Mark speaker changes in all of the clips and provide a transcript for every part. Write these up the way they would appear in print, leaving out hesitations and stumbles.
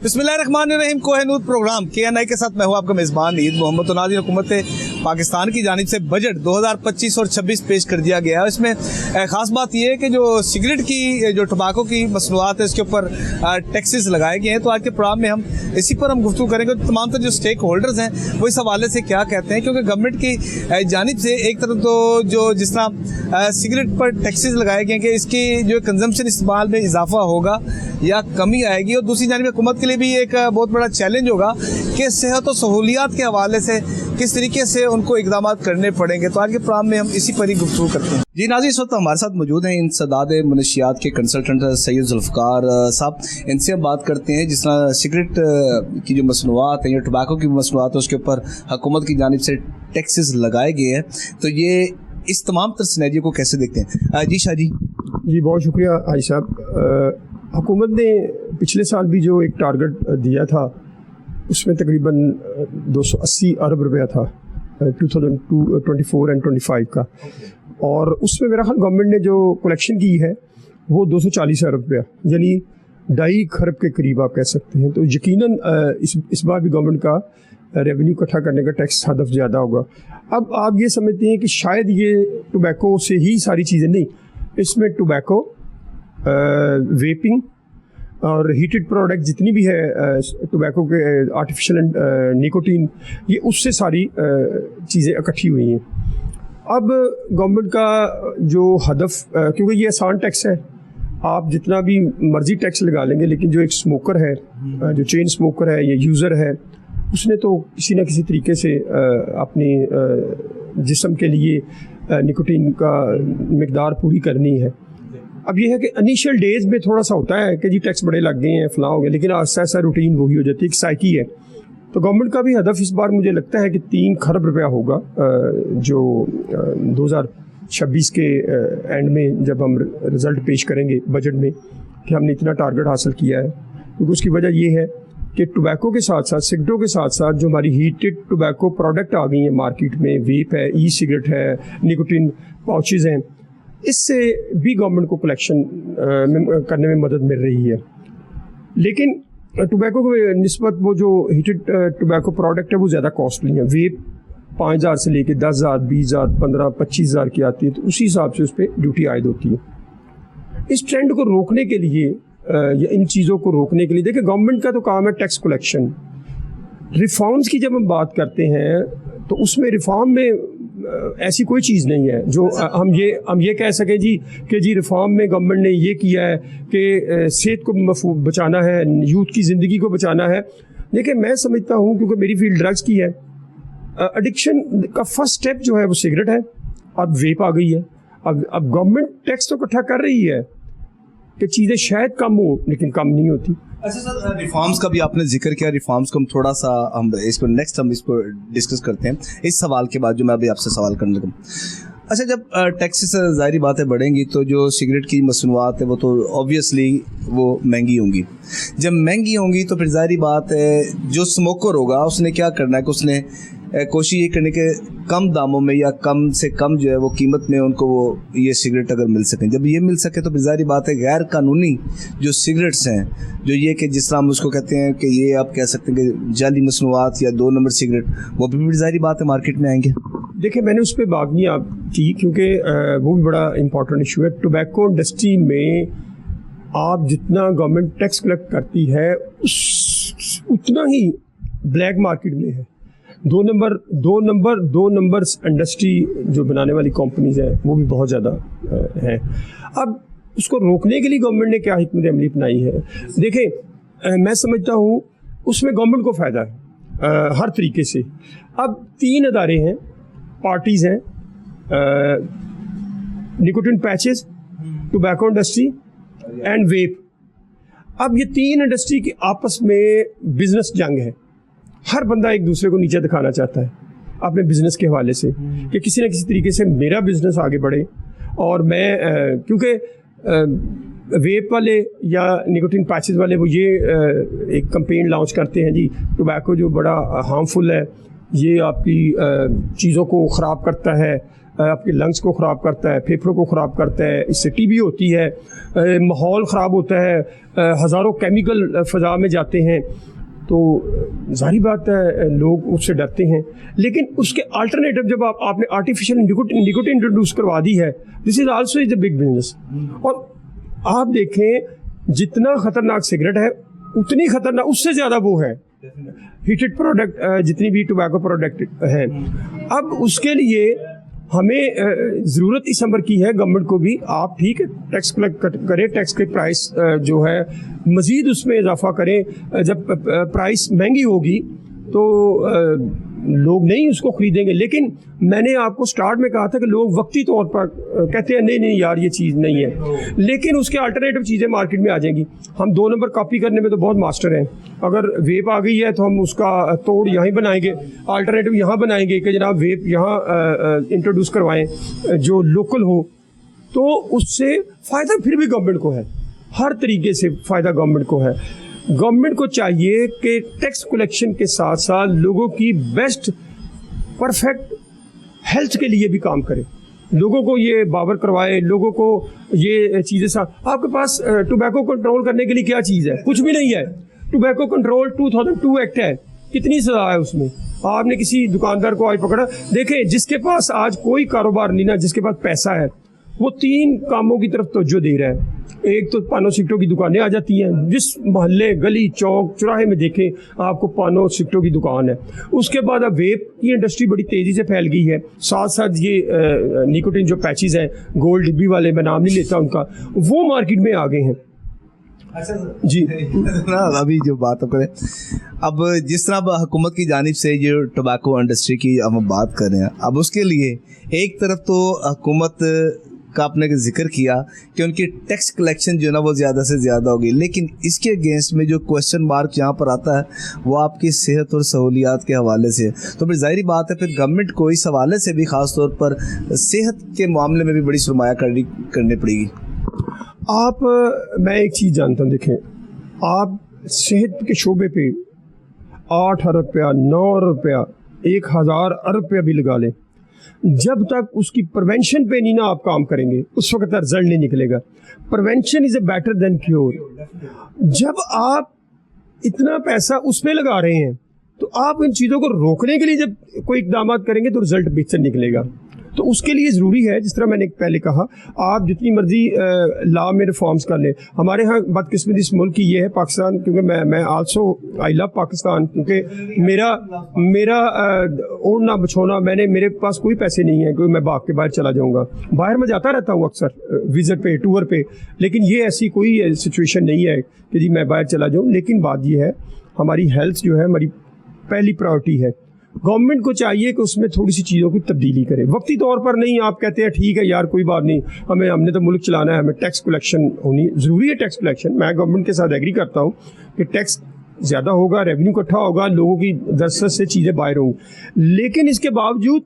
Speaker 1: बिस्मिल्लाहिर्रहमानिर्रहीम। Kohinoor programme KNI के साथ मैं हूँ आपका मेज़बान ईद मोहम्मद। तो नाज़रीन, हुकूमत पाकिस्तान की जानिब से बजट 2025 और 26 पेश कर दिया गया है। इसमें ख़ास बात यह है कि जो सिगरेट की जो टबाको की मसनूआत है इसके ऊपर टैक्सेस लगाए गए हैं। तो आज के प्रोग्राम में हम इसी पर गुफ्तगू करेंगे। तमाम तर जो स्टेक होल्डर्स हैं वो इस हवाले से क्या कहते हैं, क्योंकि गवर्नमेंट की जानिब से एक तरफ तो जो जिस तरह सिगरेट पर टैक्सेस लगाए गए कि इसकी जो कंजम्पशन इस्तेमाल में इजाफा होगा या कमी आएगी, और दूसरी जानिब हुकूमत के लिए भी एक बहुत बड़ा चैलेंज होगा कि सेहत और सहूलियात के हवाले से किस तरीके से उनको इकदाम करने पड़ेंगे। तो आज के प्रोग्राम में हम इसी पर ही गुफ्तगू करते हैं। जी नाज़रीन, इस वक्त हमारे साथ मौजूद हैं इंसदाद मनशियात के कंसल्टेंट सैयद जुल्फ़कार साहब। इनसे हम बात करते हैं जिस तरह सिगरेट की जो मसनूआत हैं या टबाको की मसनूआत है उसके ऊपर हुकूमत की जानिब से टैक्सेस लगाए गए हैं, तो ये इस तमाम तर सिनेरियो को कैसे देखते हैं? जी शाह जी।
Speaker 2: जी बहुत शुक्रिया हाजी साहब। हुकूमत ने पिछले साल भी जो एक टारगेट दिया था उसमें तकरीबन 280 अरब रुपया था 2024 एंड 25 का, और उसमें मेरा ख्याल गवर्नमेंट ने जो कलेक्शन की है वो 240 अरब रुपया, यानी 2.5 खरब के करीब आप कह सकते हैं। तो यकीनन इस बार भी गवर्नमेंट का रेवेन्यू इकट्ठा करने का टैक्स हदफ ज़्यादा होगा। अब आप ये समझते हैं कि शायद ये टोबैको से ही सारी चीज़ें नहीं, इसमें टोबैको, वेपिंग और हीटेड प्रोडक्ट जितनी भी है टोबैको के, आर्टिफिशियल निकोटीन, ये उससे सारी चीज़ें इकट्ठी हुई हैं। अब गवर्नमेंट का जो हदफ, क्योंकि ये आसान टैक्स है, आप जितना भी मर्जी टैक्स लगा लेंगे, लेकिन जो एक स्मोकर है, जो चेन स्मोकर है या यूज़र है, उसने तो किसी न किसी तरीके से अपनी जिस्म के लिए निकोटीन का मिकदार पूरी करनी है। अब ये है कि इनिशियल डेज में थोड़ा सा होता है कि जी टैक्स बड़े लग गए हैं, फलां हो गया, लेकिन आहिस्ता आहिस्ता रूटीन वही हो जाती है, एक साइकी है। तो गवर्नमेंट का भी हदफ इस बार मुझे लगता है कि 3 खरब रुपया होगा, जो 2026 के एंड में जब हम रिज़ल्ट पेश करेंगे बजट में कि हमने इतना टारगेट हासिल किया है। क्योंकि उसकी वजह ये है कि टोबैको के साथ साथ, सिगरेटों के साथ साथ जो हमारी हीटेड टोबैको प्रोडक्ट आ गई हैं मार्केट में, वेप है, ई सिगरेट है, निकोटीन पाउचेज़ हैं, इससे भी गवर्नमेंट को कलेक्शन करने में मदद मिल रही है। लेकिन टोबैको के निस्बत वो जो हीटेड टोबैको प्रोडक्ट है वो ज़्यादा कॉस्टली है। वेप 5,000 से लेके 10,000, 20,000, 15,000, 25,000 की आती है, तो उसी हिसाब से उस पर ड्यूटी आयद होती है। इस ट्रेंड को रोकने के लिए या इन चीज़ों को रोकने के लिए, देखिए गवर्नमेंट का तो काम है टैक्स कलेक्शन। रिफॉर्म्स की जब हम बात करते हैं तो उसमें रिफॉर्म में ऐसी कोई चीज़ नहीं है जो हम ये कह सकें जी कि जी रिफॉर्म में गवर्नमेंट ने ये किया है कि सेहत को बचाना है, यूथ की ज़िंदगी को बचाना है। देखिए मैं समझता हूँ, क्योंकि मेरी फील्ड ड्रग्स की है, एडिक्शन का फर्स्ट स्टेप जो है वो सिगरेट है। अब वेप आ गई है, अब गवर्नमेंट टैक्स तो इकट्ठा कर रही है कि चीज़ें शायद कम हो, लेकिन कम नहीं होती।
Speaker 1: अच्छा सर, रिफॉर्म्स का भी आपने जिक्र किया, रिफॉर्म्स को हम थोड़ा सा हम इसको डिस्कस करते हैं इस सवाल के बाद जो मैं अभी आपसे सवाल करने लगा। अच्छा, जब टैक्सेस ज़ाहिर बातें बढ़ेंगी तो जो सिगरेट की मसनूआत है वो तो ऑब्वियसली वो महंगी होंगी। जब महंगी होंगी तो फिर ज़ाहिर बात है जो स्मोकर होगा उसने क्या करना है कि उसने कोशिश ये करने के कम दामों में या कम से कम जो है वो कीमत में उनको वो ये सिगरेट अगर मिल सकें। जब ये मिल सके तो फिर ज़ाहिर बात है गैर कानूनी जो सिगरेट्स हैं, जो ये कि जिस तरह हम उसको कहते हैं कि ये आप कह सकते हैं कि जाली मसनूआत या 2 नंबर सिगरेट, वो भी ज़ाहिर बात है मार्केट में आएंगे।
Speaker 2: देखिए मैंने उस पर बात नहीं आप की, क्योंकि वो भी बड़ा इंपॉर्टेंट इशू है। टोबैको इंडस्ट्री में आप जितना गवर्नमेंट टैक्स कलेक्ट करती है उतना ही ब्लैक मार्केट में है। 2 नंबर इंडस्ट्री जो बनाने वाली कंपनीज हैं वो भी बहुत ज़्यादा हैं। अब उसको रोकने के लिए गवर्नमेंट ने क्या हिकमत अमली अपनाई है? देखिए मैं समझता हूँ उसमें गवर्नमेंट को फ़ायदा है हर तरीके से। अब 3 अदारे हैं, पार्टीज़ हैं, nicotine patches, tobacco industry and vape. अब ये 3 इंडस्ट्री की आपस में बिजनेस जंग है। हर बंदा एक दूसरे को नीचे दिखाना चाहता है अपने बिजनेस के हवाले से कि किसी न किसी तरीके से मेरा बिजनेस आगे बढ़े। और मैं क्योंकि वेप वाले या निकोटीन पैचेस वाले वो ये एक कैंपेन लॉन्च करते हैं जी, टोबैको जो बड़ा हार्मफुल है, ये आपकी चीज़ों को ख़राब करता है, आपके लंग्स को ख़राब करता है, फेफड़ों को ख़राब करता है, इससे टीबी होती है, माहौल ख़राब होता है, हज़ारों केमिकल फ़ज़ा में जाते हैं। तो जाहिर बात है लोग उससे डरते हैं। लेकिन उसके अल्टरनेटिव जब आपने आर्टिफिशियल निकोटिन इंट्रोड्यूस करवा दी है, this is also is a big business. और आप देखें जितना ख़तरनाक सिगरेट है उतनी ख़तरनाक उससे ज़्यादा वो है हीटेड प्रोडक्ट, जितनी भी टोबैको प्रोडक्ट हैं। अब उसके लिए हमें ज़रूरत इस नंबर की है गवर्नमेंट को भी, आप ठीक है टैक्स कलेक्ट करें, टैक्स के प्राइस जो है मज़ीद उसमें इजाफा करें। जब प्राइस महंगी होगी तो लोग नहीं उसको ख़रीदेंगे। लेकिन मैंने आपको स्टार्ट में कहा था कि लोग वक्ती तौर पर कहते हैं नहीं यार ये चीज़ नहीं है, लेकिन उसके अल्टरनेटिव चीज़ें मार्केट में आ जाएंगी। हम 2 नंबर कॉपी करने में तो बहुत मास्टर हैं। अगर वेप आ गई है तो हम उसका तोड़ यहाँ ही बनाएंगे, अल्टरनेटिव यहाँ बनाएंगे कि जनाब वेप यहाँ इंट्रोड्यूस करवाएं जो लोकल हो। तो उससे फ़ायदा फिर भी गवर्नमेंट को है, हर तरीके से फ़ायदा गवर्नमेंट को है। गवर्नमेंट को चाहिए कि टैक्स कलेक्शन के साथ साथ लोगों की बेस्ट परफेक्ट हेल्थ के लिए भी काम करे, लोगों को ये बावर करवाए, लोगों को ये चीज़ें साथ। आपके पास टोबैको कंट्रोल करने के लिए क्या चीज़ है? कुछ भी नहीं है। टोबैको कंट्रोल 2002 एक्ट है, कितनी सज़ा है उसमें। आपने किसी दुकानदार को आज पकड़ा, देखें जिसके पास आज कोई कारोबार नहीं ना, जिसके पास पैसा है वो 3 कामों की तरफ तवज्जो दे रहा है। एक तो पानो सिगरेटों की दुकानें आ जाती हैं, जिस मोहल्ले गली चौक चौराहे में देखें आपको पानो सिगरेटों की दुकान है। उसके बाद अब वेप की इंडस्ट्री बड़ी तेज़ी से फैल गई है, साथ साथ ये निकोटिन जो पैचेस हैं गोल्ड डिब्बी वाले, मैं नाम नहीं लेता उनका, वो मार्केट में आ गए हैं।
Speaker 1: अच्छा
Speaker 2: जी
Speaker 1: ना, अभी जो बात करें, अब जिस तरह अब हुकूमत की जानिब से ये टोबैको इंडस्ट्री की हम बात कर रहे हैं, अब उसके लिए एक तरफ तो हुकूमत का आपने जिक्र किया कि उनकी टैक्स कलेक्शन जो है ना वो ज़्यादा से ज़्यादा होगी, लेकिन इसके अगेंस्ट में जो क्वेश्चन मार्क यहाँ पर आता है वो आपकी सेहत और सहूलियात के हवाले से। तो फिर ज़ाहिर बात है फिर गवर्नमेंट को इस हवाले से भी ख़ास तौर पर सेहत के मामले में भी बड़ी सरमायाकारी करनी पड़ेगी।
Speaker 2: मैं एक चीज़ जानता हूँ, देखें आप सेहत के शोबे पे 8 अरब रुपया, 9 अरब रुपया, 1000 अरब रुपया भी लगा लें, जब तक उसकी प्रिवेंशन पे नहीं ना आप काम करेंगे उस वक्त रिजल्ट नहीं निकलेगा। Prevention is a better than cure. जब आप इतना पैसा उस पर लगा रहे हैं तो आप इन चीज़ों को रोकने के लिए जब कोई इकदाम करेंगे तो रिजल्ट बेहतर निकलेगा। तो उसके लिए ज़रूरी है, जिस तरह मैंने पहले कहा, आप जितनी मर्जी लॉ में रिफॉर्म्स कर लें। हमारे यहाँ बदकिस्मती इस मुल्क की ये है पाकिस्तान, क्योंकि मैं आल्सो आई लव पाकिस्तान, क्योंकि मेरा ओढ़ना बछोना, मेरे पास कोई पैसे नहीं है कि मैं भाग के बाहर चला जाऊँगा। बाहर मैं जाता रहता हूँ अक्सर विज़िट पे, टूर पे, लेकिन ये ऐसी कोई सिचुएशन नहीं है कि जी मैं बाहर चला जाऊँ। लेकिन बात ये है हमारी हेल्थ जो है हमारी पहली प्रायोरिटी है। गवर्नमेंट को चाहिए कि उसमें थोड़ी सी चीज़ों की तब्दीली करे, वक्ती तौर पर नहीं। आप कहते हैं ठीक है यार कोई बात नहीं, हमने तो मुल्क चलाना है, हमें टैक्स कलेक्शन होनी ज़रूरी है। टैक्स कलेक्शन मैं गवर्नमेंट के साथ एग्री करता हूँ कि टैक्स ज़्यादा होगा, रेवेन्यू इकट्ठा होगा, लोगों की दस्तरस से चीज़ें बाहर होंगी। लेकिन इसके बावजूद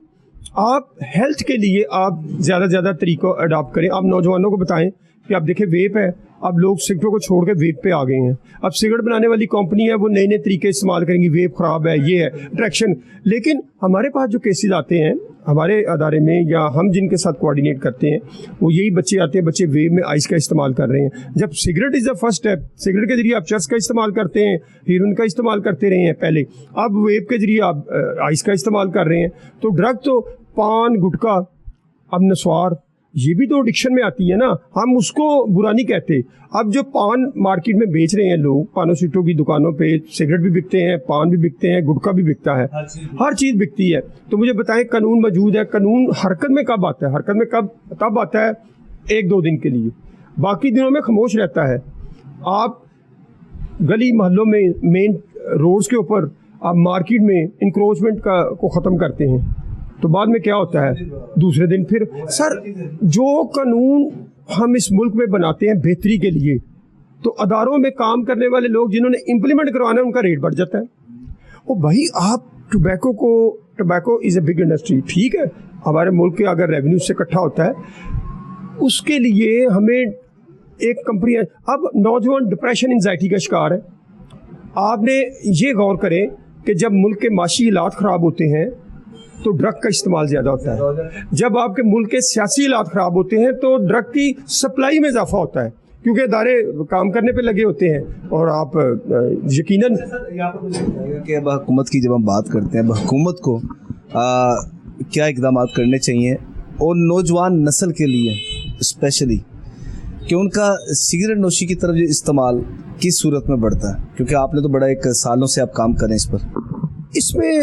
Speaker 2: आप हेल्थ के लिए आप ज़्यादा तरीक़ों अडॉप्ट करें। आप नौजवानों को बताएं कि आप देखें वेप है, अब लोग सिगरेटों को छोड़ के वेप पे आ गए हैं। अब सिगरेट बनाने वाली कंपनी है वो नए नए तरीके इस्तेमाल करेंगी, वेप ख़राब है, ये है अट्रैक्शन। लेकिन हमारे पास जो केसेस आते हैं हमारे अदारे में या हम जिनके साथ कोऑर्डिनेट करते हैं वो यही बच्चे आते हैं, बच्चे वेप में आइस का इस्तेमाल कर रहे हैं। जब cigarette is the first step, cigarette के जरिए आप चरस का इस्तेमाल करते हैं, हीरोइन का इस्तेमाल करते रहे हैं पहले, अब वेप के जरिए आप आइस का इस्तेमाल कर रहे हैं। तो ड्रग तो पान गुटखा, अब नस्वार, ये भी तो एडिक्शन में आती है ना, हम उसको बुरा नहीं कहते। अब जो पान मार्केट में बेच रहे हैं लोग, पानों सीटों की दुकानों पे सिगरेट भी बिकते हैं, पान भी बिकते हैं, गुटखा भी बिकता है, हर चीज़ बिकती है। तो मुझे बताएं कानून मौजूद है, कानून हरकत में कब आता है? हरकत में तब आता है 1-2 दिन के लिए, बाकी दिनों में खामोश रहता है। आप गली मोहल्लों में, मेन रोड्स के ऊपर, आप मार्केट में इंक्रोचमेंट को ख़त्म करते हैं, तो बाद में क्या होता है? दूसरे दिन फिर सर जो कानून हम इस मुल्क में बनाते हैं बेहतरी के लिए, तो अदारों में काम करने वाले लोग जिन्होंने इम्प्लीमेंट करवाना है उनका रेट बढ़ जाता है। ओ भाई, आप tobacco is a big industry, ठीक है, हमारे मुल्क के अगर रेवेन्यू से इकट्ठा होता है, उसके लिए हमें एक कंपनी है। अब नौजवान डिप्रेशन एंजाइटी का शिकार है। आपने ये गौर करें कि जब मुल्क के माशी हालात ख़राब होते हैं तो ड्रग का इस्तेमाल ज़्यादा होता है। जब आपके मुल्क के सियासी हालात ख़राब होते हैं तो ड्रग की सप्लाई में इजाफा होता है, क्योंकि इदारे काम करने पे लगे होते हैं। और आप यकीनन
Speaker 1: कि अब हुकूमत की जब हम बात करते हैं, अब हुकूमत को क्या इकदाम करने चाहिए और नौजवान नस्ल के लिए स्पेशली कि उनका सिगरेट नोशी की तरफ इस्तेमाल किस सूरत में बढ़ता है, क्योंकि आपने तो बड़ा एक सालों से आप काम कर रहे हैं इस पर।
Speaker 2: इसमें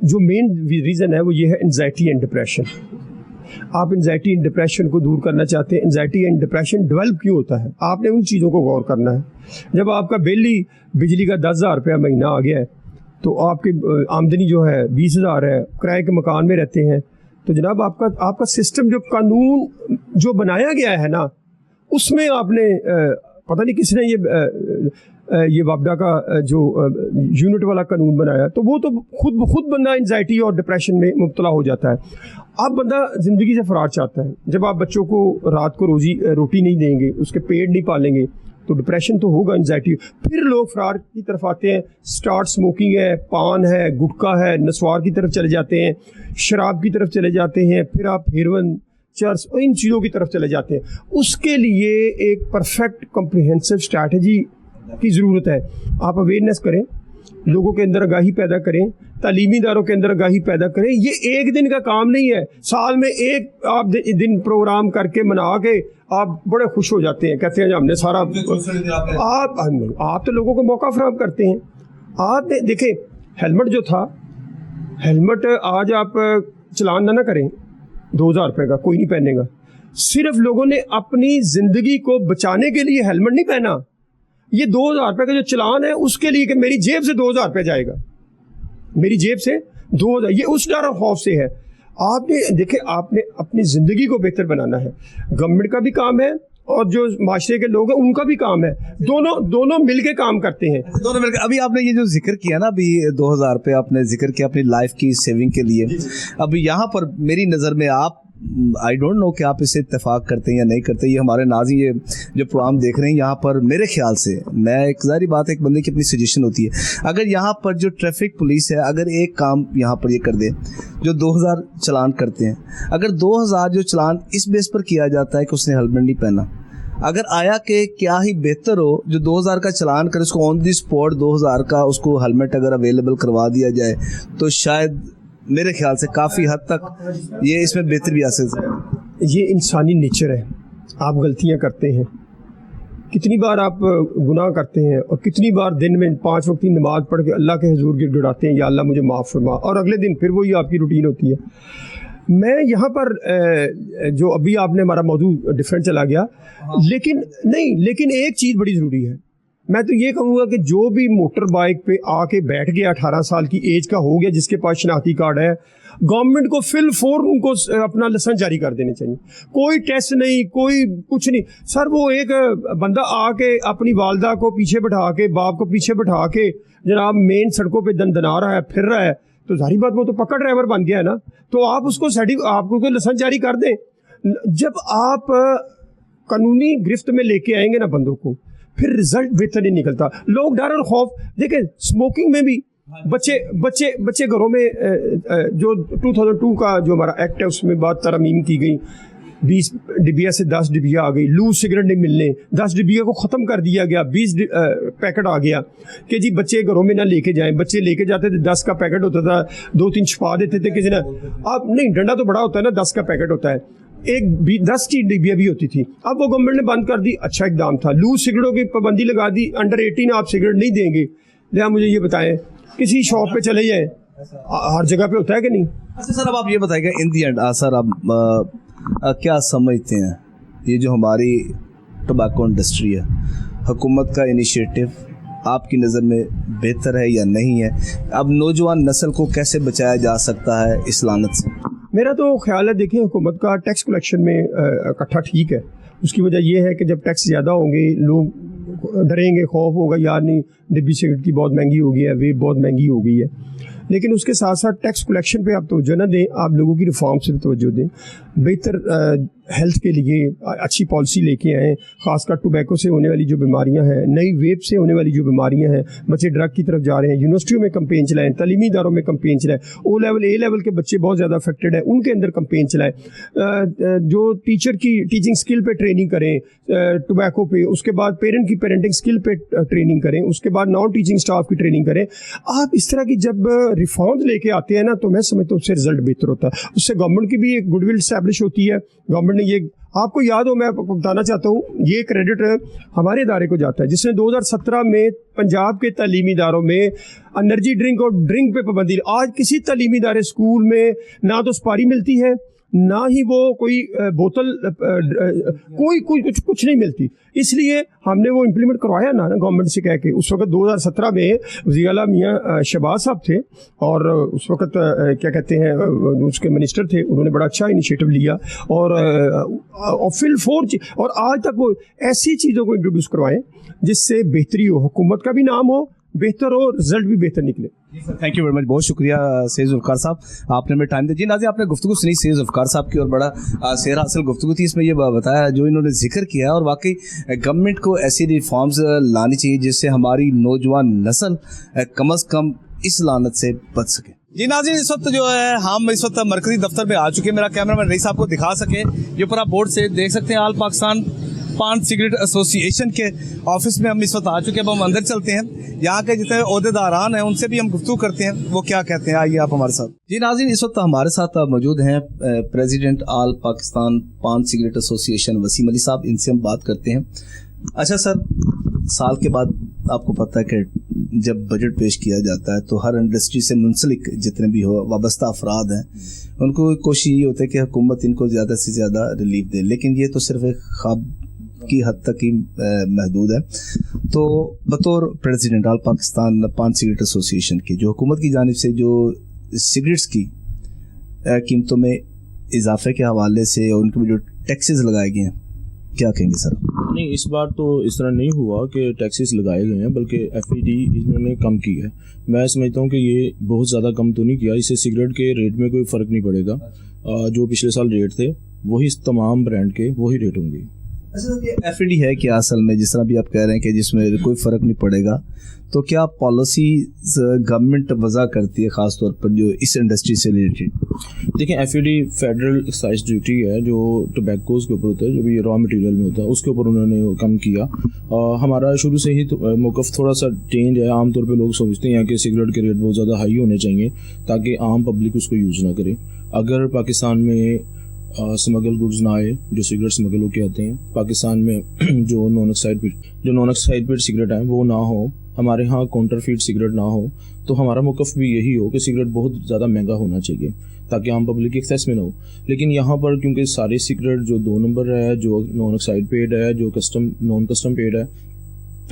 Speaker 2: जो मेन रीज़न है वो ये है एंजाइटी एंड डिप्रेशन। आप एंजाइटी एंड डिप्रेशन को दूर करना चाहते हैं। एंजाइटी एंड डिप्रेशन डेवलप क्यों होता है, आपने उन चीज़ों को गौर करना है। जब आपका बिजली का 10,000 रुपया महीना आ गया है, तो आपकी आमदनी जो है 20,000 है, किराए के मकान में रहते हैं, तो जनाब आपका सिस्टम, जो कानून जो बनाया गया है ना, उसमें आपने पता नहीं किसने ये वापडा का जो यूनिट वाला कानून बनाया, तो वो तो खुद बंदा एंजाइटी और डिप्रेशन में मुब्तला हो जाता है। अब बंदा ज़िंदगी से फरार चाहता है। जब आप बच्चों को रात को रोटी नहीं देंगे, उसके पेट नहीं पालेंगे, तो डिप्रेशन तो होगा, एंजाइटी। फिर लोग फरार की तरफ आते हैं, स्टार्ट स्मोकिंग है, पान है, गुटखा है, नस्वार की तरफ चले जाते हैं, शराब की तरफ चले जाते हैं, फिर आप हेरोइन, चर्च, इन चीज़ों की तरफ चले जाते हैं। उसके लिए एक परफेक्ट कॉम्प्रिहेंसिव स्ट्रैटेजी की ज़रूरत है। आप अवेयरनेस करें, लोगों के अंदर आगाही पैदा करें, तालीमी इदारों के अंदर आगाही पैदा करें। ये एक दिन का काम नहीं है, साल में एक आप दिन प्रोग्राम करके मना के आप बड़े खुश हो जाते हैं, कहते हैं हमने सारा। आप तो लोगों को मौका फराहम करते हैं। आप देखें, हेलमेट जो था, हेलमेट आज आप चलान ना करें, 2,000 रुपये का कोई नहीं पहनेगा। सिर्फ लोगों ने अपनी ज़िंदगी को बचाने के लिए हेलमेट नहीं पहना। ये 2,000 रुपये का जो चलान है उसके लिए कि मेरी जेब से 2,000 रुपये जाएगा, मेरी जेब से 2,000, ये उस डर और खौफ से है। आपने देखे, आपने अपनी ज़िंदगी को बेहतर बनाना है। गवर्नमेंट का भी काम है और जो माशरे के लोग हैं उनका भी काम है। दोनों मिलके काम करते हैं,
Speaker 1: दोनों मिलकर। अभी आपने ये जो जिक्र किया ना, अभी 2,000 रुपये आपने जिक्र किया अपनी लाइफ की सेविंग के लिए। अब यहाँ पर मेरी नज़र में आप, आई डोंट नो कि आप इससे इत्तेफाक करते हैं या नहीं करते, ये हमारे नाज़रीन ये जो प्रोग्राम देख रहे हैं, यहाँ पर मेरे ख्याल से, मैं एक ज़ाहिर बात है, एक बंदे की अपनी सजेशन होती है, अगर यहाँ पर जो ट्रैफिक पुलिस है, अगर एक काम यहाँ पर ये कर दे, जो 2,000 चलान करते हैं, अगर 2,000 जो चलान इस बेस पर किया जाता है कि उसने हेलमेट नहीं पहना, अगर आया कि क्या ही बेहतर हो जो 2,000 का चलान करे, उसको ऑन दी स्पॉट 2,000 का उसको हेलमेट अगर अवेलेबल करवा दिया जाए, तो शायद मेरे ख्याल से काफ़ी हद तक ये इसमें बेहतर भी आ सकता है।
Speaker 2: ये इंसानी नेचर है, आप गलतियां करते हैं, कितनी बार आप गुनाह करते हैं, और कितनी बार दिन में 5 वक्त की नमाज पढ़ के अल्लाह के हुजूर गिड़गिड़ाते हैं, या अल्लाह मुझे माफ़ फरमा, और अगले दिन फिर वही आपकी रूटीन होती है। मैं यहाँ पर जो अभी आपने हमारा मौजू डिफरेंट चला गया, लेकिन एक चीज़ बड़ी ज़रूरी है। मैं तो ये कहूँगा कि जो भी मोटर बाइक पे आके बैठ गया, 18 साल की एज का हो गया, जिसके पास शनाख्ती कार्ड है, गवर्नमेंट को फिल फोर उनको अपना लाइसेंस जारी कर देने चाहिए। कोई टेस्ट नहीं, कोई कुछ नहीं सर। वो एक बंदा आके अपनी वालदा को पीछे बैठा के, बाप को पीछे बैठा के जनाब मेन सड़कों पे दंदना रहा है, फिर रहा है, तो जारी बात वो तो पक्का ड्राइवर बन गया है ना। तो आप उसको आपको लाइसेंस जारी कर दें। जब आप कानूनी गिरफ्त में लेके आएंगे ना बंदों को, फिर रिजल्ट बेहतर नहीं निकलता। लोग डर और खौफ, देखें स्मोकिंग में भी बच्चे घरों में जो 2002 का जो हमारा एक्ट है उसमें बात तरमीम की गई, 20 डिबिया से 10 डिबिया आ गई, लूज सिगरेट नहीं मिलने, 10 डिबिया को ख़त्म कर दिया गया, 20 पैकेट आ गया कि जी बच्चे घरों में ना लेके जाएं। बच्चे लेके जाते थे, 10 का पैकेट होता था, 2-3 छुपा देते थे किसी ने। आप नहीं, डंडा तो बड़ा होता है ना, 10 का पैकेट होता है, एक 10 की डिबिया भी होती थी। अब वो गवर्नमेंट ने बंद कर दी, अच्छा इकदाम था। लूज सिगरेटों की पाबंदी लगा दी, अंडर 18 आप सिगरेट नहीं देंगे। लिया मुझे ये बताएं, किसी शॉप पे चले जाएं, हर जगह पे होता है कि नहीं?
Speaker 1: अच्छा सर, अब आप ये बताइएगा इन दी एंड सर, आप क्या समझते हैं ये जो हमारी टोबैको इंडस्ट्री है, हुकूमत का इनिशिएटिव आपकी नज़र में बेहतर है या नहीं है? अब नौजवान नस्ल को कैसे बचाया जा सकता है इस लानत से?
Speaker 2: मेरा तो ख्याल है, देखिए हुकूमत का टैक्स कलेक्शन में इकट्ठा ठीक है। उसकी वजह यह है कि जब टैक्स ज़्यादा होंगे लोग डरेंगे, खौफ होगा, यार नहीं डिब्बी सिगरेट की बहुत महंगी हो गई है, वेब बहुत महंगी हो गई है। लेकिन उसके साथ साथ टैक्स कलेक्शन पे आप तवज्जो ना दें, आप लोगों की रिफॉर्म्स पे तवज्जो दें, बेहतर हेल्थ के लिए अच्छी पॉलिसी लेके आएँ, ख़ासकर टोबैको से होने वाली जो बीमारियां हैं, नई वेब से होने वाली जो बीमारियां हैं, बच्चे ड्रग की तरफ जा रहे हैं, यूनिवर्सिटियों में कैंपेन चलाएँ, तालीमी इदारों में कैंपेन चलाएँ, ओ लेवल ए लेवल के बच्चे बहुत ज़्यादा अफेक्टेड हैं, उनके अंदर कैंपेन चलाएँ, जो टीचर की टीचिंग स्किल पे ट्रेनिंग करें टोबैको पे, उसके बाद पेरेंट की पेरेंटिंग स्किल पे ट्रेनिंग करें, उसके बाद नॉन टीचिंग स्टाफ की ट्रेनिंग करें। आप इस तरह की जब रिफॉर्म्स लेके आते हैं ना, तो मैं समझता हूँ उससे रिजल्ट बेहतर होता है, उससे गवर्नमेंट की भी एक गुडविल स्टैब्लिश होती है। गवर्नमेंट ने ये, आपको याद हो, मैं आपको बताना चाहता हूँ, ये क्रेडिट हमारे इदारे को जाता है जिसने 2017 में पंजाब के तालीमी इदारों में एनर्जी ड्रिंक और ड्रिंक पे पाबंदी। आज किसी तालीमी इदारे स्कूल में ना तो सुपारी मिलती है, ना ही वो कोई बोतल कोई कुछ नहीं मिलती, इसलिए हमने वो इम्प्लीमेंट करवाया ना गवर्नमेंट से कह के। उस वक्त 2017 में वज़ीर आला मियाँ शहबाज साहब थे और उस वक्त क्या कहते हैं उसके मिनिस्टर थे, उन्होंने बड़ा अच्छा इनिशिएटिव लिया और फिल फोर और आज तक वो ऐसी चीज़ों को इंट्रोड्यूस करवाएं जिससे बेहतरी हो, हुकूमत का भी नाम हो, बेहतर हो, रिजल्ट भी बेहतर निकले।
Speaker 1: थैंक यू वेरी मच, बहुत शुक्रिया सैयद जुल्फ़िकार साहब, आपने हमें टाइम दिया। जी नाज़रीन, आपने गुफ्तगू सुनी सैयद जुल्फ़िकार साहब की और बड़ा सेहरा हासिल गुफ्तगू थी। इसमें ये बताया जो इन्होंने जिक्र किया, और वाकई गवर्नमेंट को ऐसी रिफॉर्म्स लानी चाहिए जिससे हमारी नौजवान नस्ल कम अज़ कम इस लानत से बच सके। जी नाज़रीन, इस वक्त जो है हम इस वक्त मरकज़ी दफ्तर में आ चुके हैं। मेरा कैमरामैन रईस आपको दिखा सके, ये ऊपर आप बोर्ड से देख सकते हैं, ऑल पाकिस्तान पान सिगरेट एसोसिएशन के ऑफिस में हम इस वक्त आ चुके हैं। अब हम अंदर चलते हैं, यहाँ के जितने ओहदेदारान हैं उनसे भी हम गुफ्तगू करते हैं, वो क्या कहते हैं। आइए आप हमारे साथ। जी नाज़रीन, इस वक्त हमारे साथ मौजूद हैं प्रेसिडेंट ऑल पाकिस्तान पान सिगरेट एसोसिएशन वसीम अली साहब, इनसे हम बात करते हैं। अच्छा सर, साल के बाद आपको पता है कि जब बजट पेश किया जाता है तो हर इंडस्ट्री से मुंसलिक जितने भी हो वाबस्ता अफराद हैं, उनको कोशिश ये होती है कि हुकूमत इनको ज़्यादा से ज़्यादा रिलीफ दे, लेकिन ये तो सिर्फ एक ख्वाब की हद तक ही महदूद है। तो बतौर प्रेसिडेंट ऑल पाकिस्तान पान सिगरेट एसोसिएशन की जो हुकूमत की जानिब से जो सिगरेट्स की कीमतों में इजाफे के हवाले से और उनके जो टैक्सेस लगाए गए हैं, क्या कहेंगे सर?
Speaker 3: नहीं, इस बार तो इस तरह नहीं हुआ कि टैक्सेस लगाए गए हैं, बल्कि FED इन्होंने कम की है। मैं समझता हूँ कि ये बहुत ज़्यादा कम तो नहीं किया, इससे सिगरेट के रेट में कोई फ़र्क नहीं पड़ेगा। जो पिछले साल रेट थे वही तमाम ब्रांड के वही रेट होंगे।
Speaker 1: अच्छा, ये FED है कि असल में जिस तरह भी आप कह रहे हैं कि जिसमें कोई फ़र्क नहीं पड़ेगा, तो क्या पॉलिसी गवर्नमेंट वज़ा करती है ख़ास तौर पर जो इस इंडस्ट्री से रिलेटेड?
Speaker 3: देखिए, FED फेडरल एक्साइज ड्यूटी है जो टोबैकोज़ के ऊपर होता है, जो भी रॉ मटेरियल में होता है, उसके ऊपर उन्होंने कम किया। हमारा शुरू से ही तो मौक़िफ़ थोड़ा सा चेंज है। आमतौर पे लोग सोचते हैं कि सिगरेट के रेट बहुत ज़्यादा हाई होने चाहिए ताकि आम पब्लिक उसको यूज़ ना करे। अगर पाकिस्तान में स्मगल गुड्स ना आए, जो सिगरेट स्मगल होके आते हैं पाकिस्तान में, जो नॉन एक्साइड सिगरेट हैं वो ना हो, हमारे यहाँ काउंटरफीट सिगरेट ना हो, तो हमारा मौक़िफ़ भी यही हो कि सिगरेट बहुत ज़्यादा महंगा होना चाहिए ताकि आम पब्लिक के एक्सेस में ना हो। लेकिन यहाँ पर क्योंकि सारे सिगरेट जो 2 नंबर है, जो नॉन एक्साइड पेड है, जो नॉन कस्टम पेड है,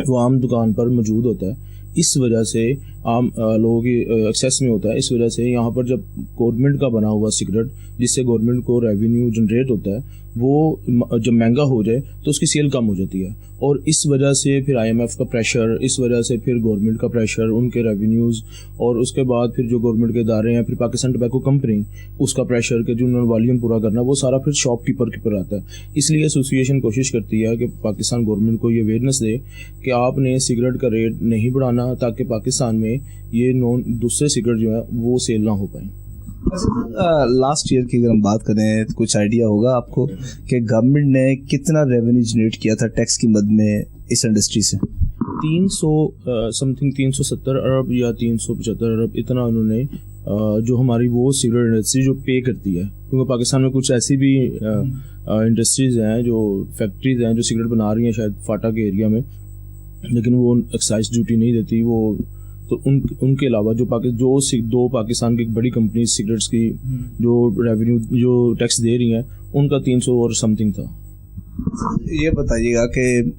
Speaker 3: वो आम दुकान पर मौजूद होता है, इस वजह से आम लोगों की एक्सेस में होता है। इस वजह से यहाँ पर जब गवर्नमेंट का बना हुआ सिगरेट जिससे गवर्नमेंट को रेवेन्यू जनरेट होता है, वो जब महंगा हो जाए तो उसकी सेल कम हो जाती है, और इस वजह से फिर IMF का प्रेशर, इस वजह से फिर गवर्नमेंट का प्रेशर, उनके रेवेन्यूज़, और उसके बाद फिर जो गवर्नमेंट के इदारे हैं, फिर पाकिस्तान टोबैको कंपनी, उसका प्रेशर कि जो उन्होंने वॉल्यूम पूरा करना, वो सारा फिर शॉपकीपर के ऊपर आता है। इसलिए एसोसिएशन कोशिश करती है कि पाकिस्तान गवर्नमेंट को ये अवेयरनेस दे कि आपने सिगरेट का रेट नहीं बढ़ाना ताकि पाकिस्तान में ये दूसरे सिगरेट जो है वो सेल ना हो पाए।
Speaker 1: लास्ट ईयर की अगर हम बात करें तो कुछ आइडिया होगा आपको कि गवर्नमेंट ने कितना रेवेन्यू जनरेट किया था टैक्स की मद में इस इंडस्ट्री से?
Speaker 3: 370 अरब या 375 अरब, इतना उन्होंने जो हमारी वो सिगरेट इंडस्ट्री जो पे करती है, क्योंकि पाकिस्तान में कुछ ऐसी भी इंडस्ट्रीज़ हैं, जो फैक्ट्रीज़ हैं जो सिगरेट बना रही हैं शायद फाटा के एरिया में, लेकिन वो एक्साइज ड्यूटी नहीं देती वो। तो उनके अलावा जो दो पाकिस्तान की बड़ी कंपनी सिगरेट्स की जो रेवेन्यू जो टैक्स दे रही हैं, उनका 300 और समथिंग था।
Speaker 1: ये बताइएगा कि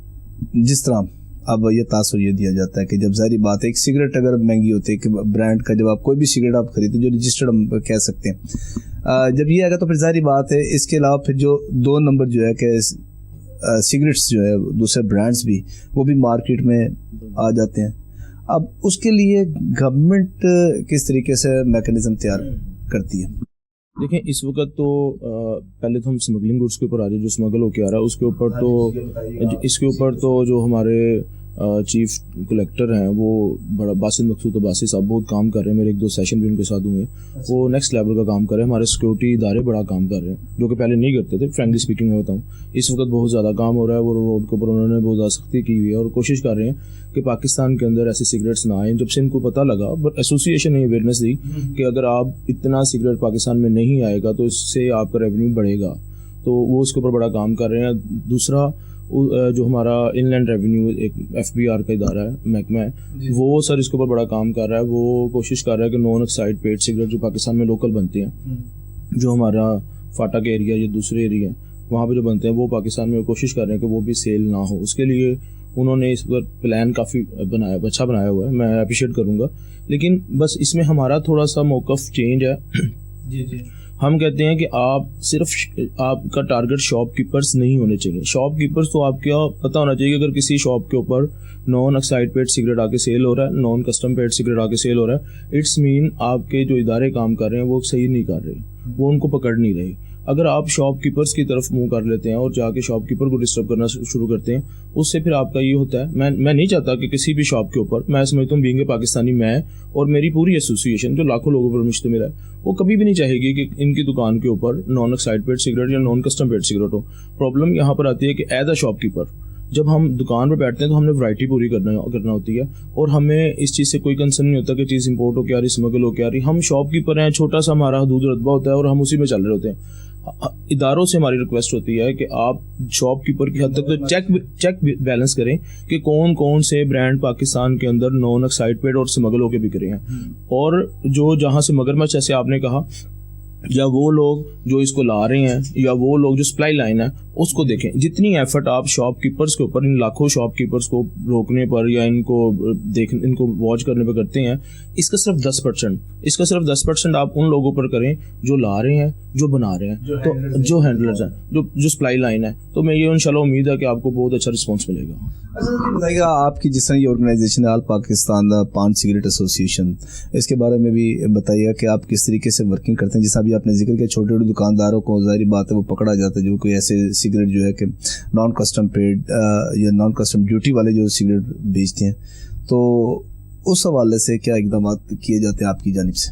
Speaker 1: जिस तरह अब ये तासुर ये दिया जाता है कि जब ज़ाहिर बात है एक सिगरेट अगर महंगी होती है कि ब्रांड का, जब आप कोई भी सिगरेट आप खरीदते जो रजिस्टर्ड हम कह सकते हैं, जब ये आएगा तो फिर ज़ाहिर बात है इसके अलावा फिर जो 2 नंबर जो है कि सिगरेट्स जो है दूसरे ब्रांड्स भी वो भी मार्केट में आ जाते हैं। अब उसके लिए गवर्नमेंट किस तरीके से मैकेनिज्म तैयार करती है?
Speaker 3: देखें, इस वक्त तो पहले तो हम स्मगलिंग गुड्स के ऊपर आ जाए, जो स्मगल होके आ रहा है उसके ऊपर तो इसके ऊपर तो जो हमारे चीफ कलेक्टर हैं वो बड़ा बासित मकसूद अब्बासी साहब बहुत काम कर रहे हैं। मेरे 1-2 सेशन भी उनके साथ हुए, वो नेक्स्ट लेवल का काम कर रहे हैं। हमारे सिक्योरिटी इदारे बड़ा काम कर रहे हैं जो कि पहले नहीं करते थे। फ्रैंकली स्पीकिंग मैं बताऊँ, इस वक्त बहुत ज़्यादा काम हो रहा है। वो रोड के ऊपर उन्होंने बहुत ज़्यादा सख्ती की हुई है और कोशिश कर रहे हैं कि पाकिस्तान के अंदर ऐसे सिगरेट्स ना आए। जब से इनको पता लगा, बट एसोसिएशन ने अवेयरनेस दी कि अगर आप इतना सिगरेट पाकिस्तान में नहीं आएगा तो इससे आपका रेवेन्यू बढ़ेगा, तो वो उसके ऊपर बड़ा काम कर रहे हैं। दूसरा, जो हमारा इनलैंड रेवेन्यू एक FBR का इदारा है, महकमा है, वो सर इसके ऊपर बड़ा काम कर रहा है। वो कोशिश कर रहा है कि नॉन एक्साइड पेड सिगरेट जो पाकिस्तान में लोकल बनते हैं, जो हमारा फाटक एरिया या दूसरे एरिया वहाँ पे जो बनते हैं, वो पाकिस्तान में कोशिश कर रहे हैं कि वो भी सेल ना हो। उसके लिए उन्होंने इस पर प्लान काफ़ी अच्छा बनाया हुआ है, मैं अप्रिशिएट करूँगा। लेकिन बस इसमें हमारा थोड़ा सा मौक़िफ़ चेंज है। जी। हम कहते हैं कि आप सिर्फ आपका टारगेट शॉपकीपर्स नहीं होने चाहिए। शॉपकीपर्स तो आपका पता होना चाहिए कि अगर किसी शॉप के ऊपर नॉन एक्साइड पेड सिगरेट आके सेल हो रहा है, नॉन कस्टम पेड सिगरेट आके सेल हो रहा है, इट्स मीन आपके जो इदारे काम कर रहे हैं वो सही नहीं कर रहे, वो उनको पकड़ नहीं रहे। अगर आप शॉपकीपर्स की तरफ मुंह कर लेते हैं और जाके शॉपकीपर को डिस्टर्ब करना शुरू करते हैं, उससे फिर आपका ये होता है, मैं नहीं चाहता कि किसी भी शॉप के ऊपर, मैं समझता हूँ बीइंग ए पाकिस्तानी, मैं और मेरी पूरी एसोसिएशन जो लाखों लोगों पर मुश्तमिल है, वो कभी भी नहीं चाहेगी कि इनकी दुकान के ऊपर नॉन एक्साइड पेड सिगरेट या नॉन कस्टम पेड सिगरेट हो। प्रॉब्लम यहाँ पर आती है कि एज अ शॉपकीपर जब हम दुकान पर बैठते हैं तो हमने वैरायटी पूरी करना होती है और हमें इस चीज़ से कोई कंसर्न नहीं होता कि चीज़ इंपोर्ट हो क्या रही, स्मगल हो क्या रही। हम शॉपकीपर हैं, छोटा सा हमारा हदूद रतबा होता है और हम उसी में चल रहे होते हैं। इदारों से हमारी रिक्वेस्ट होती है कि आप शॉपकीपर की हद तक तो चेक बैलेंस करें कि कौन कौन से ब्रांड पाकिस्तान के अंदर नॉन एक्साइड पेड और स्मगल होके बिक रहे हैं, और जो जहाँ से मगरमच्छ, जैसे आपने कहा, या वो लोग जो इसको ला रहे हैं या वो लोग जो सप्लाई लाइन है उसको देखें। जितनी एफर्ट आप शॉपकीपर्स के ऊपर, इन लाखों शॉपकीपर्स को रोकने पर या इनको वॉच करने पर करते हैं, इसका सिर्फ 10% आप उन लोगों पर करें जो ला रहे हैं, जो बना रहे हैं, तो जो हैंडलर्स हैं, जो सप्लाई लाइन है। तो मैं ये इंशाल्लाह उम्मीद है कि आपको बहुत अच्छा रिस्पॉन्स मिलेगा।
Speaker 1: अच्छा, ये बताइएगा, आपकी जिस तरह ये ऑर्गेनाइजेशन है, ऑल पाकिस्तान पान सिगरेट एसोसिएशन, इसके बारे में भी बताइएगा कि आप किस तरीके से वर्किंग करते हैं। जैसा अभी आपने जिक्र किया, छोटे छोटे दुकानदारों को ज़ाहिर बात है वो पकड़ा जाता है जो कोई ऐसे सिगरेट जो है कि नॉन कस्टम पेड या नॉन कस्टम ड्यूटी वाले जो सिगरेट बेचते हैं, तो उस हवाले से क्या इकदाम किए जाते हैं आपकी जानिब से?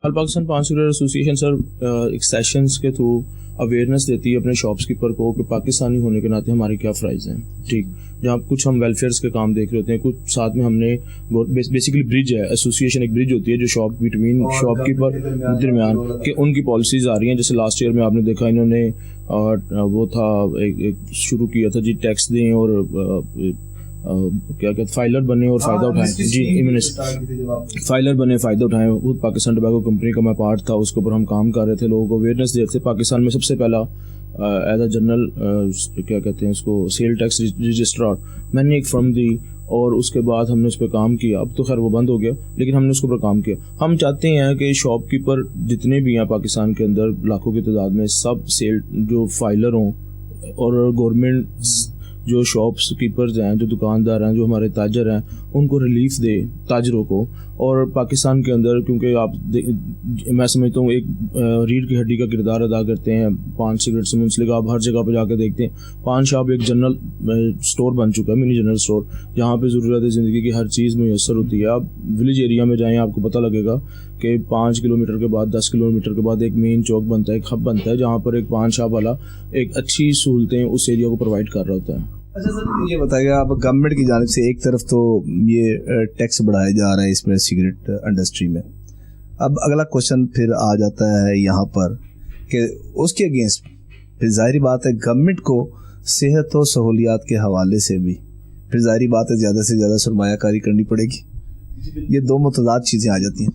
Speaker 3: ऑल पाकिस्तान पान सिगरेट एसोसिएशन सर एक सेशंस के थ्रू अवेयरनेस देती है अपने शॉप्सकीपर को कि पाकिस्तानी होने के नाते हमारे क्या फ़राइज़ हैं। ठीक, जहाँ कुछ हम वेलफेयर्स के काम देख रहे होते हैं, कुछ साथ में हमने बेसिकली ब्रिज है, एसोसिएशन एक ब्रिज होती है जो शॉप बिटवीन शॉपकीपर दरमियान कि उनकी पॉलिसीज़ आ रही हैं। जैसे लास्ट ईयर में आपने देखा इन्होंने वो था एक शुरू किया था जी, टैक्स दें और क्या कहते फाइलर बने और फ़ायदा उठाएं। जी, फाइलर बने, फ़ायदा उठाएं। वो पाकिस्तान टोबैको कंपनी का मैं पार्ट था, उसके ऊपर हम काम कर रहे थे, लोगों को अवेयरनेस दे रहे थे। पाकिस्तान में सबसे पहला एज अ जनरल क्या कहते हैं उसको, सेल टैक्स रजिस्ट्रार मैंने एक फर्म दी और उसके बाद हमने उस पर काम किया। अब तो खैर वो बंद हो गया, लेकिन हमने उसके ऊपर काम किया। हम चाहते हैं कि शॉपकीपर जितने भी हैं पाकिस्तान के अंदर लाखों की तादाद में, सब सेल जो फाइलर हों और गवर्नमेंट जो शॉप्स कीपर्स हैं, जो दुकानदार हैं, जो हमारे ताजर हैं, उनको रिलीफ दे ताजरों को। और पाकिस्तान के अंदर क्योंकि मैं समझता हूँ एक रीढ़ की हड्डी का किरदार अदा करते हैं पान सिगरेट से मुंसलिक। आप हर जगह पर जाकर देखते हैं पान शॉप एक जनरल स्टोर बन चुका है, मिनी जनरल स्टोर, जहाँ पे ज़रूरत ज़िंदगी की हर चीज़ मैसर होती है। आप विलेज एरिया में जाएँ, आपको पता लगेगा कि 5 किलोमीटर के बाद, 10 किलोमीटर के बाद एक मेन चौक बनता है, एक हब बनता है, जहाँ पर एक पान शॉप वाला एक अच्छी सहूलतें उस एरिया को प्रोवाइड कर रहा होता है।
Speaker 1: अच्छा सर, ये बताइएगा, अब गवर्नमेंट की जानिब से एक तरफ तो ये टैक्स बढ़ाया जा रहा है इसमें सिगरेट इंडस्ट्री में, अब अगला क्वेश्चन फिर आ जाता है यहाँ पर कि उसके अगेंस्ट फिर ज़ाहिर बात है गवर्नमेंट को सेहत और सहूलियात के हवाले से भी फिर ज़ाहिर बात है ज़्यादा से ज़्यादा सरमायाकारी करनी पड़ेगी। ये दो मुतज़ाद चीज़ें आ जाती हैं।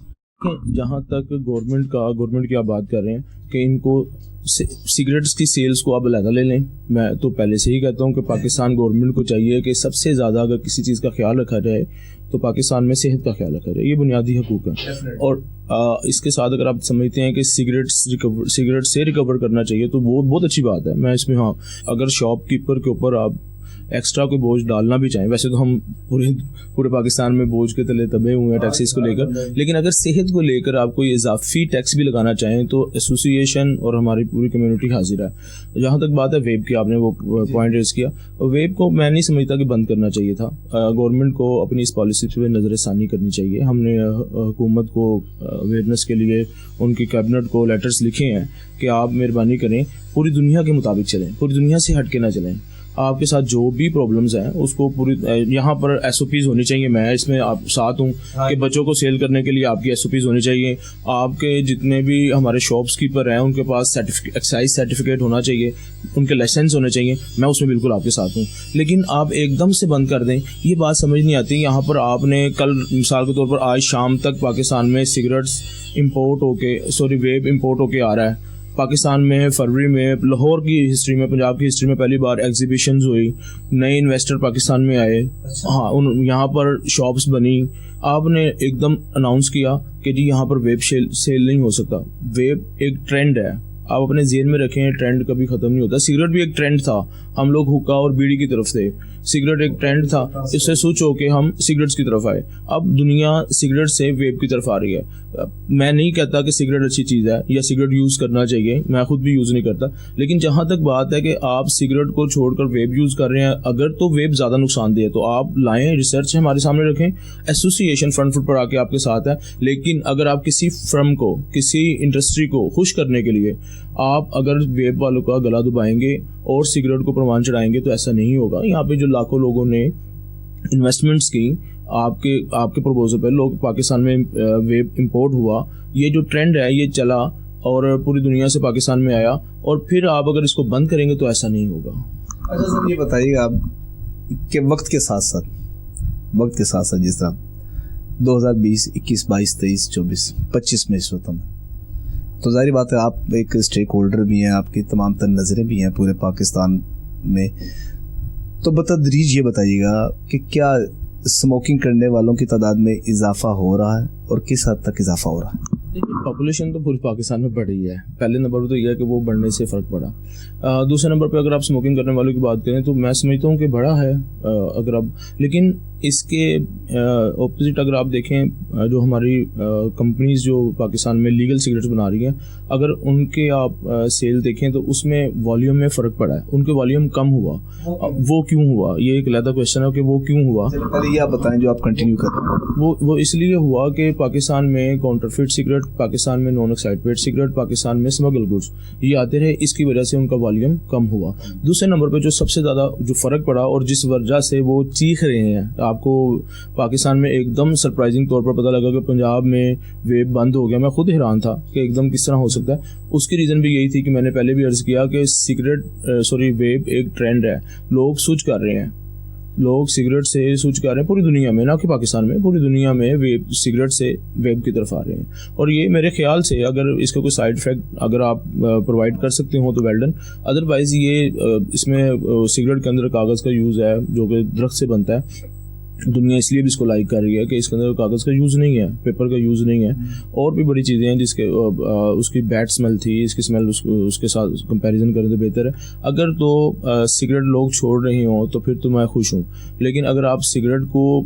Speaker 3: जहाँ तक गवर्नमेंट की आप बात कर रहे हैं कि इनको सिगरेट्स की सेल्स को आप अलग ले लें, मैं तो पहले से ही कहता हूँ कि पाकिस्तान गवर्नमेंट को चाहिए कि सबसे ज़्यादा अगर किसी चीज़ का ख्याल रखा जाए तो पाकिस्तान में सेहत का ख्याल रखा जाए। ये बुनियादी हकूक़ है। और इसके साथ अगर आप समझते हैं कि सिगरेट से रिकवर करना चाहिए तो वो बहुत अच्छी बात है। मैं इसमें, हाँ, अगर शॉपकीपर के ऊपर आप एक्स्ट्रा कोई बोझ डालना भी चाहें, वैसे तो हम पूरे पाकिस्तान में बोझ के तले दबे हुए हैं टैक्सेस को लेकर, लेकिन अगर सेहत को लेकर आप कोई इजाफी टैक्स भी लगाना चाहें तो एसोसिएशन और हमारी पूरी कम्युनिटी हाजिर है। जहाँ तक बात है वेब की, आपने वो पॉइंट रेज किया, वेब को मैं नहीं समझता कि बंद करना चाहिए था। गवर्नमेंट को अपनी इस पॉलिसी पे नज़रसानी करनी चाहिए। हमने हुकूमत को अवेयरनेस के लिए उनकी कैबिनेट को लेटर्स लिखे हैं कि आप मेहरबानी करें पूरी दुनिया के मुताबिक चलें, पूरी दुनिया से हट के ना चलें। आपके साथ जो भी प्रॉब्लम्स हैं उसको पूरी यहाँ पर एसओपीज होनी चाहिए। मैं इसमें आप साथ हूँ कि बच्चों को सेल करने के लिए आपकी एसओपीज होनी चाहिए। आपके जितने भी हमारे शॉप्स कीपर हैं उनके पास एक्साइज सर्टिफिकेट होना चाहिए, उनके लाइसेंस होने चाहिए। मैं उसमें बिल्कुल आपके साथ हूँ, लेकिन आप एकदम से बंद कर दें, ये बात समझ नहीं आती। यहाँ पर आपने कल मिसाल के तौर पर आज शाम तक पाकिस्तान में सिगरेट्स वेब इम्पोर्ट होके आ रहा है। पाकिस्तान में फरवरी में लाहौर की हिस्ट्री में, पंजाब की हिस्ट्री में पहली बार एग्जीबिशंस हुई, नए इन्वेस्टर पाकिस्तान में आए। हाँ, यहाँ पर शॉप्स बनी। आपने एकदम अनाउंस किया कि जी यहाँ पर वेब सेल नहीं हो सकता। वेब एक ट्रेंड है, आप अपने जेहन में रखें, ट्रेंड कभी ख़त्म नहीं होता। सिगरेट भी एक ट्रेंड था, हम लोग हुक्का और बीड़ी की तरफ थे, सिगरेट एक ट्रेंड था, इससे स्विच होके हम सिगरेट्स की तरफ आए। अब दुनिया सिगरेट से वेब की तरफ आ रही है। मैं नहीं कहता कि सिगरेट अच्छी चीज़ है या सिगरेट यूज़ करना चाहिए, मैं खुद भी यूज़ नहीं करता, लेकिन जहाँ तक बात है कि आप सिगरेट को छोड़कर वेब यूज़ कर रहे हैं, अगर तो वेब ज़्यादा नुकसानदेह है तो आप लाएँ, रिसर्च हमारे सामने रखें, एसोसिएशन फ्रंट फुट पर आके आपके साथ है। लेकिन अगर आप किसी फर्म को, किसी इंडस्ट्री को खुश करने के लिए आप अगर वेब वालों का गला दबाएंगे और सिगरेट को प्रमाण चढ़ाएंगे तो ऐसा नहीं होगा। यहाँ पे जो लाखों लोगों ने इन्वेस्टमेंट्स की आपके प्रपोजल पर, लोग पाकिस्तान में वेब इंपोर्ट हुआ, ये जो ट्रेंड है ये चला और पूरी दुनिया से पाकिस्तान में आया, और फिर आप अगर इसको बंद करेंगे तो ऐसा नहीं होगा।
Speaker 1: अच्छा सर, ये बताइएगा आप कि वक्त के साथ साथ जिस तरह 2020, 21, 22, 23, 24, 25 में इस वक्त हम, तो जाहिर बात है आप एक स्टेक होल्डर भी हैं, आपकी तमाम तर नज़रें भी हैं पूरे पाकिस्तान में, तो बतदरीज ये बताइएगा कि क्या स्मोकिंग करने वालों की तादाद में इजाफा हो रहा है और किस हद तक इजाफा हो रहा है?
Speaker 3: देखिए, पॉपुलेशन तो पूरे पाकिस्तान में बढ़ रही है। पहले नंबर पर तो यह है कि वो बढ़ने से फ़र्क पड़ा। दूसरे नंबर पे अगर आप स्मोकिंग करने वालों की बात करें तो मैं समझता हूँ कि बढ़ा है। अगर आप, लेकिन इसके ऑपोजिट अगर आप देखें, जो हमारी कंपनीज जो पाकिस्तान में लीगल सिगरेट्स बना रही हैं, अगर उनके आप सेल देखें तो उसमें वॉल्यूम में फ़र्क पड़ा है, उनके वॉल्यूम कम हुआ। वो क्यों हुआ, ये एक अलग क्वेश्चन है कि वो क्यों हुआ।
Speaker 1: पहले ये आप बताएं जो आप कंटिन्यू कर रहे हैं।
Speaker 3: वो इसलिए हुआ कि पाकिस्तान में काउंटरफिट सिगरेट, पाकिस्तान में नॉन एक्साइटेड सिगरेट, पाकिस्तान में स्मगल गुड्स ये आते रहे, इसकी वजह से उनका वॉल्यूम कम हुआ। दूसरे नंबर पे जो सबसे ज़्यादा जो फ़र्क पड़ा और जिस वजह से वो चीख रहे हैं, आपको पाकिस्तान में एकदम सरप्राइजिंग तौर पर पता लगा कि पंजाब में वेब बंद हो गया। मैं खुद हैरान था कि एकदम किस तरह हो सकता है। उसकी रीज़न भी यही थी कि मैंने पहले भी अर्ज़ किया कि वेब एक ट्रेंड है, लोग स्विच कर रहे हैं, लोग सिगरेट से स्विच कर रहे हैं पूरी दुनिया में, ना कि पाकिस्तान में, पूरी दुनिया में वेब सिगरेट से वेब की तरफ आ रहे हैं। और ये मेरे ख्याल से अगर इसका कोई साइड इफेक्ट अगर आप प्रोवाइड कर सकते हो तो वेल डन, अदरवाइज़ ये इसमें सिगरेट के अंदर कागज़ का यूज़ है जो कि दरख्त से बनता है। दुनिया इसलिए भी इसको लाइक कर रही है कि इसके अंदर कागज़ का यूज़ नहीं है, पेपर का यूज़ नहीं है, और भी बड़ी चीज़ें हैं जिसके उसकी बैड स्मेल थी, इसकी स्मेल उसके साथ कंपैरिजन करें तो बेहतर है। अगर तो सिगरेट लोग छोड़ रहे हों तो फिर तो मैं खुश हूँ, लेकिन अगर आप सिगरेट को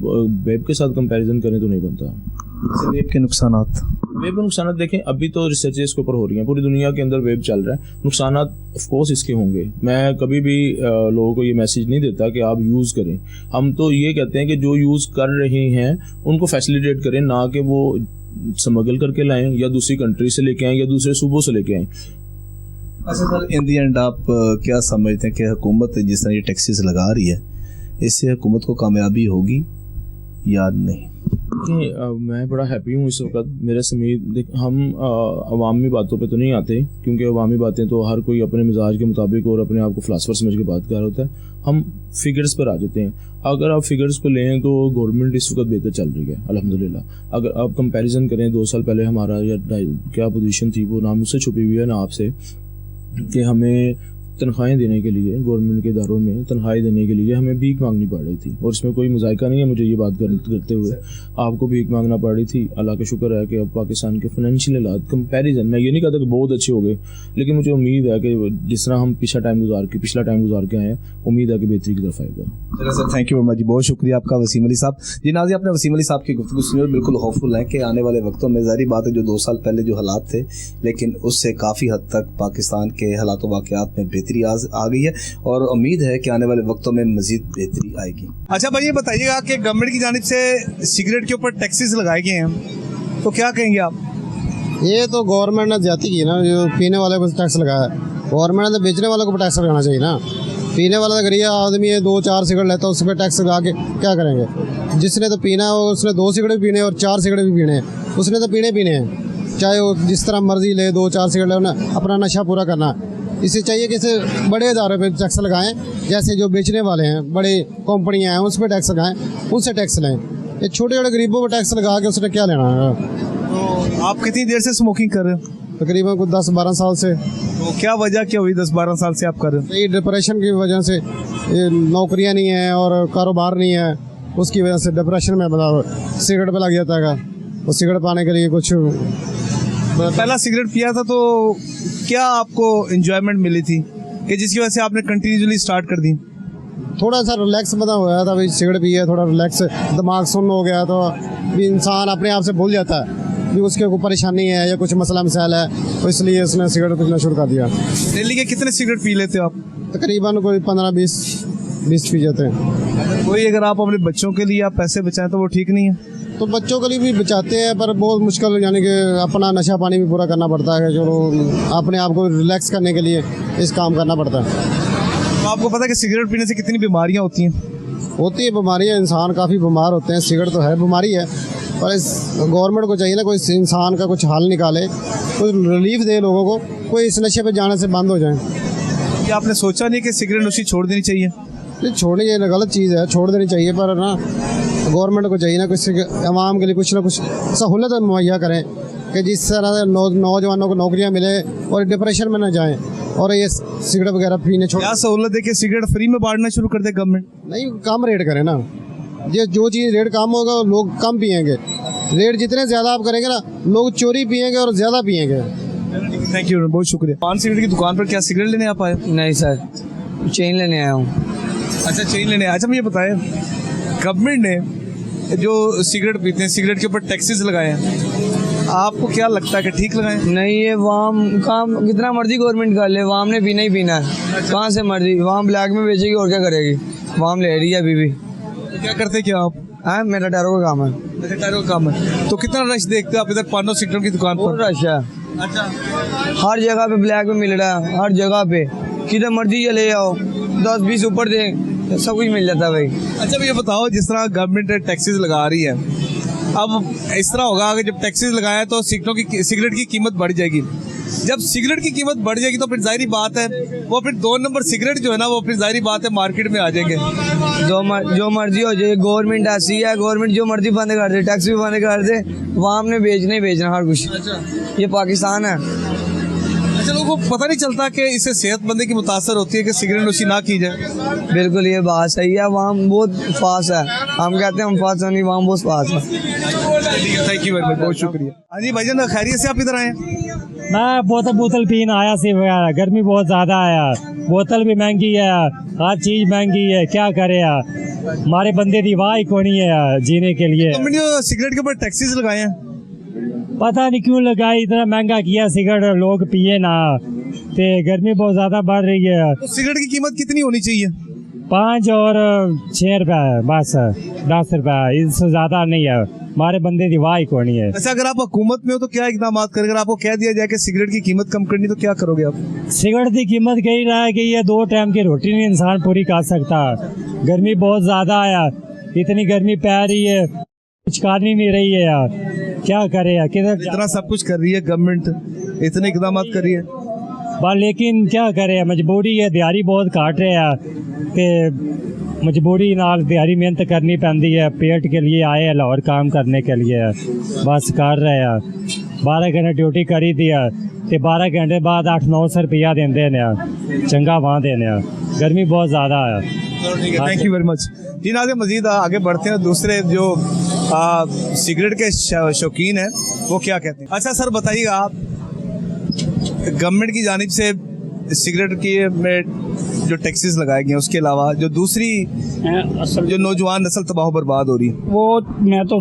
Speaker 3: वेब के साथ कंपैरिजन करें तो नहीं बनता।
Speaker 1: वेब के
Speaker 3: नुकसान देखें, अभी तो रिसर्च इसके ऊपर हो रही हैं, पूरी दुनिया के अंदर वेब चल रहा है। नुकसान ऑफ कोर्स इसके होंगे। मैं कभी भी लोगों को ये मैसेज नहीं देता कि आप यूज़ करें। हम तो ये कहते हैं कि जो यूज़ कर रहे हैं उनको फैसिलिटेट करें, ना कि वो स्मगल करके लाएं या दूसरी कंट्री से लेके आएँ या दूसरे सूबों से लेके आएँ।
Speaker 1: अच्छा सर, इन दी एंड आप क्या समझते हैं कि हुकूमत जिस तरह ये टैक्सेस लगा रही है, इससे हुकूमत को कामयाबी होगी या नहीं?
Speaker 3: मैं बड़ा हैप्पी हूँ इस वक्त। मेरे समीत हम अवामी बातों पे तो नहीं आते, क्योंकि अवामी बातें तो हर कोई अपने मिजाज के मुताबिक और अपने आप को फ़िलासफ़र समझ के बात कर रहा होता है। हम फिगर्स पर आ जाते हैं। अगर आप फिगर्स को लें तो गवर्नमेंट इस वक्त बेहतर चल रही है अल्हम्दुलिल्लाह। अगर आप कंपैरिजन करें 2 साल पहले हमारा या क्या पोजीशन थी वो ना मुझसे छुपी हुई है ना आपसे, कि हमें तनख्वाहें देने के लिए गवर्नमेंट के इदारों में तनख्वाहें देने के लिए हमें भीख मांगनी पड़ रही थी, और इसमें कोई मुजायका नहीं है मुझे ये बात करते हुए। आपको भीख मांगना पड़ रही थी। अल्लाह का शुक्र है कि अब पाकिस्तान के फाइनेंशियल हालात कंपैरिजन, मैं ये नहीं कहता कि बहुत अच्छे हो गए, लेकिन मुझे उम्मीद है कि जिस तरह हम पिछला टाइम गुजार के आए हैं, उम्मीद है कि बेहतरी की तरफ आएगा।
Speaker 1: चलो sir, thank you very much, बहुत शुक्रिया आपका वसीम अली साहब। जी नाज़रीन, आपने वसीम अली साहब की गुफ्तगू सुनी और बिल्कुल होपफुल है कि आने वाले वक्तों में ज़ाहिर बात है जो 2 साल पहले जो हालात थे, लेकिन उससे काफ़ी हद तक पाकिस्तान के हालात वाक़यात में बेहतरी आ गई है और उम्मीद है कि आने वाले वक्तों में मज़ीद बेहतरी आएगी। अच्छा भाई, ये बताइएगा कि गवर्नमेंट की जानिब से सिगरेट के ऊपर टैक्सेस लगाए गए हैं, तो क्या कहेंगे आप?
Speaker 4: ये तो गवर्नमेंट ने ज्यादा की ना, जो पीने वाले को टैक्स लगाया। गवर्नमेंट ने बेचने वाले को टैक्स लगाना चाहिए ना। पीने वाला तो गरीब आदमी है, 2-4 सिगरेट लेता है, उस पर टैक्स लगा के क्या करेंगे? जिसने तो पीना है उसने 2 सिगरेट पीने और 4 सिगरेट भी पीने हैं, उसने तो पीने हैं, चाहे वो जिस तरह मर्जी ले 2-4 सिगरेट ले, उन्हें अपना नशा पूरा करना। इसे चाहिए कि इसे बड़े इदारों पर टैक्स लगाएं, जैसे जो बेचने वाले हैं, बड़ी कंपनियाँ हैं, उस पर टैक्स लगाएं, उनसे टैक्स लें। ये छोटे छोटे गरीबों पर टैक्स लगा के उसने क्या लेना है?
Speaker 1: तो आप कितनी देर से स्मोकिंग कर रहे हो?
Speaker 4: तकरीबन कुछ 10-12 साल से।
Speaker 1: तो क्या वजह क्या हुई 10-12 साल से आप कर रहे हो?
Speaker 4: ये डिप्रेशन की वजह से, ये नौकरियां नहीं है और कारोबार नहीं है, उसकी वजह से डिप्रेशन में मतलब सिगरेट पे लग जाता है। और सिगरेट पाने के लिए कुछ
Speaker 1: पहला सिगरेट पिया था तो क्या आपको एंजॉयमेंट मिली थी कि जिसकी वजह से आपने कंटिन्यूसली स्टार्ट कर दी?
Speaker 4: थोड़ा सा रिलैक्स मतलब हो गया था भाई, सिगरेट पिए थोड़ा रिलैक्स, दिमाग सुन्न हो गया तो भी इंसान अपने आप से भूल जाता है भी उसके कोई परेशानी है या कुछ मसला मसाइल है, तो इसलिए उसने सिगरेट पीना शुरू कर दिया।
Speaker 1: डेली के कितने सिगरेट पी लेते हो आप?
Speaker 4: तकरीबन कोई 15-20 पी जाते हैं।
Speaker 1: कोई अगर आप अपने बच्चों के लिए आप पैसे बचाएं तो वो ठीक नहीं है?
Speaker 4: तो बच्चों के लिए भी बचाते हैं, पर बहुत मुश्किल, यानी कि अपना नशा पानी भी पूरा करना पड़ता है, जो अपने आप को रिलैक्स करने के लिए इस काम करना पड़ता है।
Speaker 1: तो आपको पता है कि सिगरेट पीने से कितनी बीमारियां होती हैं?
Speaker 4: होती है बीमारियाँ, इंसान काफ़ी बीमार होते हैं। सिगरेट तो है बीमारी है, पर इस गवर्नमेंट को चाहिए ना कोई इंसान का कुछ हल निकाले, कोई रिलीफ दे लोगों को, कोई इस नशे पे जाने से बंद हो जाए।
Speaker 1: ये आपने सोचा नहीं कि सिगरेट नोशी छोड़ देनी चाहिए?
Speaker 4: ये छोड़नी चाहिए, गलत चीज़ है, छोड़ देनी चाहिए, पर ना गवर्नमेंट को चाहिए ना कुछ आवाम के लिए कुछ ना कुछ सहूलत मुहैया करें कि जिस तरह से नौजवानों को नौकरियाँ मिले और डिप्रेशन में न जाएँ और ये सिगरेट वगैरह पीने छोड़।
Speaker 1: क्या सहूलत दे के सिगरेट फ्री में बांटना शुरू कर दे गवर्नमेंट?
Speaker 4: नहीं, कम रेट करें ना, जो चीज़ रेट कम होगा लोग कम पियेंगे। रेट जितने ज़्यादा आप करेंगे ना, लोग चोरी पियेंगे और ज़्यादा पियेंगे।
Speaker 1: थैंक यू, बहुत शुक्रिया। पान सिगरेट की दुकान पर क्या सिगरेट लेने आप आए?
Speaker 5: नहीं सर, चेन लेने आया हूँ।
Speaker 1: अच्छा, चेन लेने। अच्छा मुझे बताएं, गवर्नमेंट ने जो सिगरेट पीते हैं सिगरेट के ऊपर टैक्सेस लगाए हैं, आपको क्या लगता है कि ठीक लगाए?
Speaker 5: नहीं, ये वाम काम कितना मर्जी गवर्नमेंट कर ले, वाम ने पीना ही पीना है। कहाँ से मर्जी वाम ब्लैक में बेचेगी और क्या करेगी? वाम ले रही है अभी भी।
Speaker 1: तो क्या करते क्या आप?
Speaker 5: हाँ, मेरा टैरो का काम है।
Speaker 1: अच्छा, टायरों का काम है। तो कितना रश देखते हो आप इधर पानों सिगरेट की दुकान
Speaker 5: बहुत
Speaker 1: पर?
Speaker 5: रश है,
Speaker 1: अच्छा,
Speaker 5: हर जगह पे ब्लैक में मिल रहा है, हर जगह पे, किधर मर्जी चले जाओ, 10-20 ऊपर दे, सब कुछ मिल जाता है भाई।
Speaker 1: अच्छा भैया बताओ, जिस तरह गवर्नमेंट टैक्सेस लगा रही है, अब इस तरह होगा कि जब टैक्सेस लगाए तो सिगरेट की कीमत बढ़ जाएगी। जब सिगरेट की कीमत बढ़ जाएगी तो फिर जाहिर बात है वो फिर 2 नंबर सिगरेट जो है ना, वो फिर जाहिर बात है मार्केट में आ जाएंगे।
Speaker 5: जो मर्जी हो जाए, गवर्नमेंट ऐसी है, गवर्नमेंट जो मर्जी बंद कर दे, टैक्स भी बंद कर दे, वहाँ हमने बेचना ही बेचना हर कुछ। ये पाकिस्तान है।
Speaker 1: अच्छा, लोगों को पता नहीं चलता कि इससे सेहतमंदी की मुतासर होती है कि सिगरेट नोशी ना की जाए।
Speaker 5: बिल्कुल, ये बात सही है। वहाँ बहुत फास्ट है, हम कहते हैं हम फास्ट नहीं, वहाँ बहुत फास्ट है।
Speaker 1: थैंक यू वेरी मच, बहुत शुक्रिया। हाँ जी भाईजान, खैरियत से आप इधर आए?
Speaker 6: मैं बोतल पीन आया से वगैरह, गर्मी बहुत ज़्यादा है, बोतल भी महंगी है, हर चीज़ महंगी है, क्या करे यार, हमारे बंदे की वाह ही कोनी है यार जीने के लिए।
Speaker 1: कंपनी ने सिगरेट के ऊपर टैक्सेस लगाए हैं,
Speaker 6: पता नहीं क्यों लगाई, इतना महंगा किया सिगरेट, लोग पिए ना, ते गर्मी बहुत ज़्यादा बढ़ रही है।
Speaker 1: तो सिगरेट की कीमत कितनी होनी चाहिए?
Speaker 6: 5 और 6 रुपये, बस 10 रुपये, इससे ज़्यादा नहीं है, हमारे बंदे की वाह ही कोनी है।
Speaker 1: अच्छा, अगर आप हुकूमत में हो तो क्या इकदाम करेंगे? अगर आपको कह दिया जाए कि सिगरेट की कीमत कम करनी तो क्या करोगे आप?
Speaker 6: सिगरेट की कीमत कही रहा है कि ये 2 टाइम की रोटी नहीं इंसान पूरी कर सकता, गर्मी बहुत ज़्यादा है, इतनी गर्मी पै रही है, कुछ कर नहीं रही है यार, क्या करे यार, किधर
Speaker 1: इतना सब कुछ कर रही है गवर्नमेंट, इतने इकदाम कर रही है,
Speaker 6: बस लेकिन क्या करे, मजबूरी है, दिहाड़ी बहुत काट रहे हैं, ते मजबूरी नाल दिहाड़ी मेहनत करनी पैंदी है, पेट के लिए आए हैं लाहौर काम करने के लिए, बस कर रहे हैं, 12 घंटे ड्यूटी करी दी है, ते 12 घंटे बाद 800-900 रुपया देंदे ने, चंगा वहाँ देने गर्मी बहुत ज़्यादा है।
Speaker 1: चलो ठीक है, थैंक यू वेरी मच जी। नाज़रीन मजीद आगे बढ़ते हैं, दूसरे जो सिगरेट के शौकीन हैं वो क्या कहते हैं। अच्छा सर बताइएगा, आप गवर्नमेंट की जानिब से सिगरेट की में जो टैक्सेस लगाए गए हैं उसके अलावा जो दूसरी
Speaker 7: असल
Speaker 1: जो नौजवान नस्ल तबाह बर्बाद हो रही है,
Speaker 7: वो मैं तो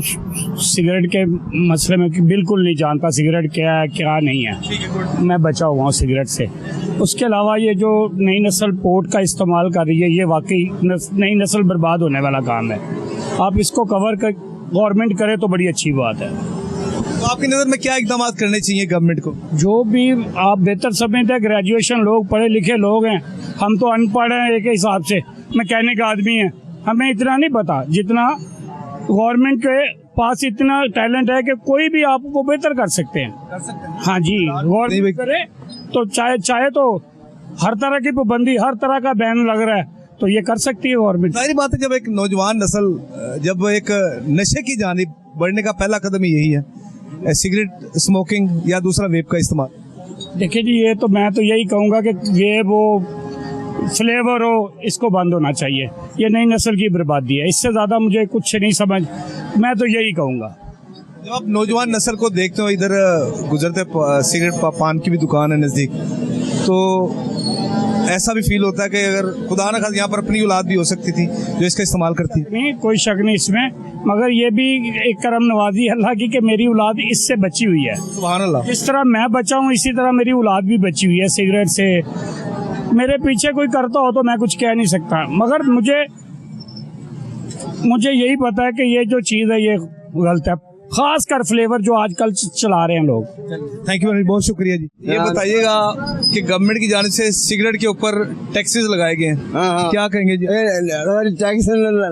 Speaker 7: सिगरेट के मसले में बिल्कुल नहीं जानता, सिगरेट क्या है क्या नहीं है, मैं बचा हुआ हूँ सिगरेट से। उसके अलावा ये जो नई नस्ल पोर्ट का इस्तेमाल कर रही है, ये वाकई नई नस्ल बर्बाद होने वाला काम है। आप इसको कवर कर गवर्नमेंट करे तो बड़ी अच्छी बात है।
Speaker 1: तो आपकी नज़र में क्या इकदाम करने चाहिए गवर्नमेंट को?
Speaker 7: जो भी आप बेहतर समझते हैं, ग्रेजुएशन लोग पढ़े लिखे लोग हैं, हम तो अनपढ़ हैं एक हिसाब से, मैकेनिक आदमी हैं, हमें इतना नहीं पता जितना गवर्नमेंट के पास इतना टैलेंट है कि कोई भी आपको बेहतर कर सकते हैं। हाँ जी, गवर्नमेंट करे तो चाहे तो हर तरह की पाबंदी, हर तरह का बैन लग रहा है तो ये कर सकती है गवर्नमेंट।
Speaker 1: सारी बात है, जब एक नौजवान नस्ल जब एक नशे की जानिब बढ़ने का पहला कदम ही यही है, सिगरेट स्मोकिंग या दूसरा वेप का इस्तेमाल।
Speaker 7: देखिए जी, ये तो मैं तो यही कहूँगा कि ये वो फ्लेवर हो, इसको बंद होना चाहिए। ये नई नस्ल की बर्बादी है, इससे ज़्यादा मुझे कुछ नहीं समझ, मैं तो यही कहूँगा।
Speaker 1: जब आप नौजवान नस्ल को देखते हो, इधर गुजरते सिगरेट पान की भी दुकान है नज़दीक, तो ऐसा भी फील होता है कि अगर खुदा न खास यहाँ पर अपनी औलाद भी हो सकती थी जो इसका इस्तेमाल करती है।
Speaker 7: नहीं, कोई शक नहीं इसमें, मगर ये भी एक करम नवाजी अल्लाह की कि मेरी औलाद इससे बची हुई है।
Speaker 1: सुभान अल्लाह।
Speaker 7: जिस तरह मैं बचा हूँ इसी तरह मेरी औलाद भी बची हुई है सिगरेट से। मेरे पीछे कोई करता हो तो मैं कुछ कह नहीं सकता, मगर मुझे यही पता है कि ये जो चीज़ है ये गलत है, खास कर फ्लेवर जो आजकल चला रहे हैं लोग।
Speaker 1: थैंक यू वेरी, बहुत शुक्रिया जी। ये बताइएगा कि गवर्नमेंट की जानिब से सिगरेट के ऊपर टैक्सेस लगाए गए हैं, क्या कहेंगे जी?
Speaker 8: टैक्स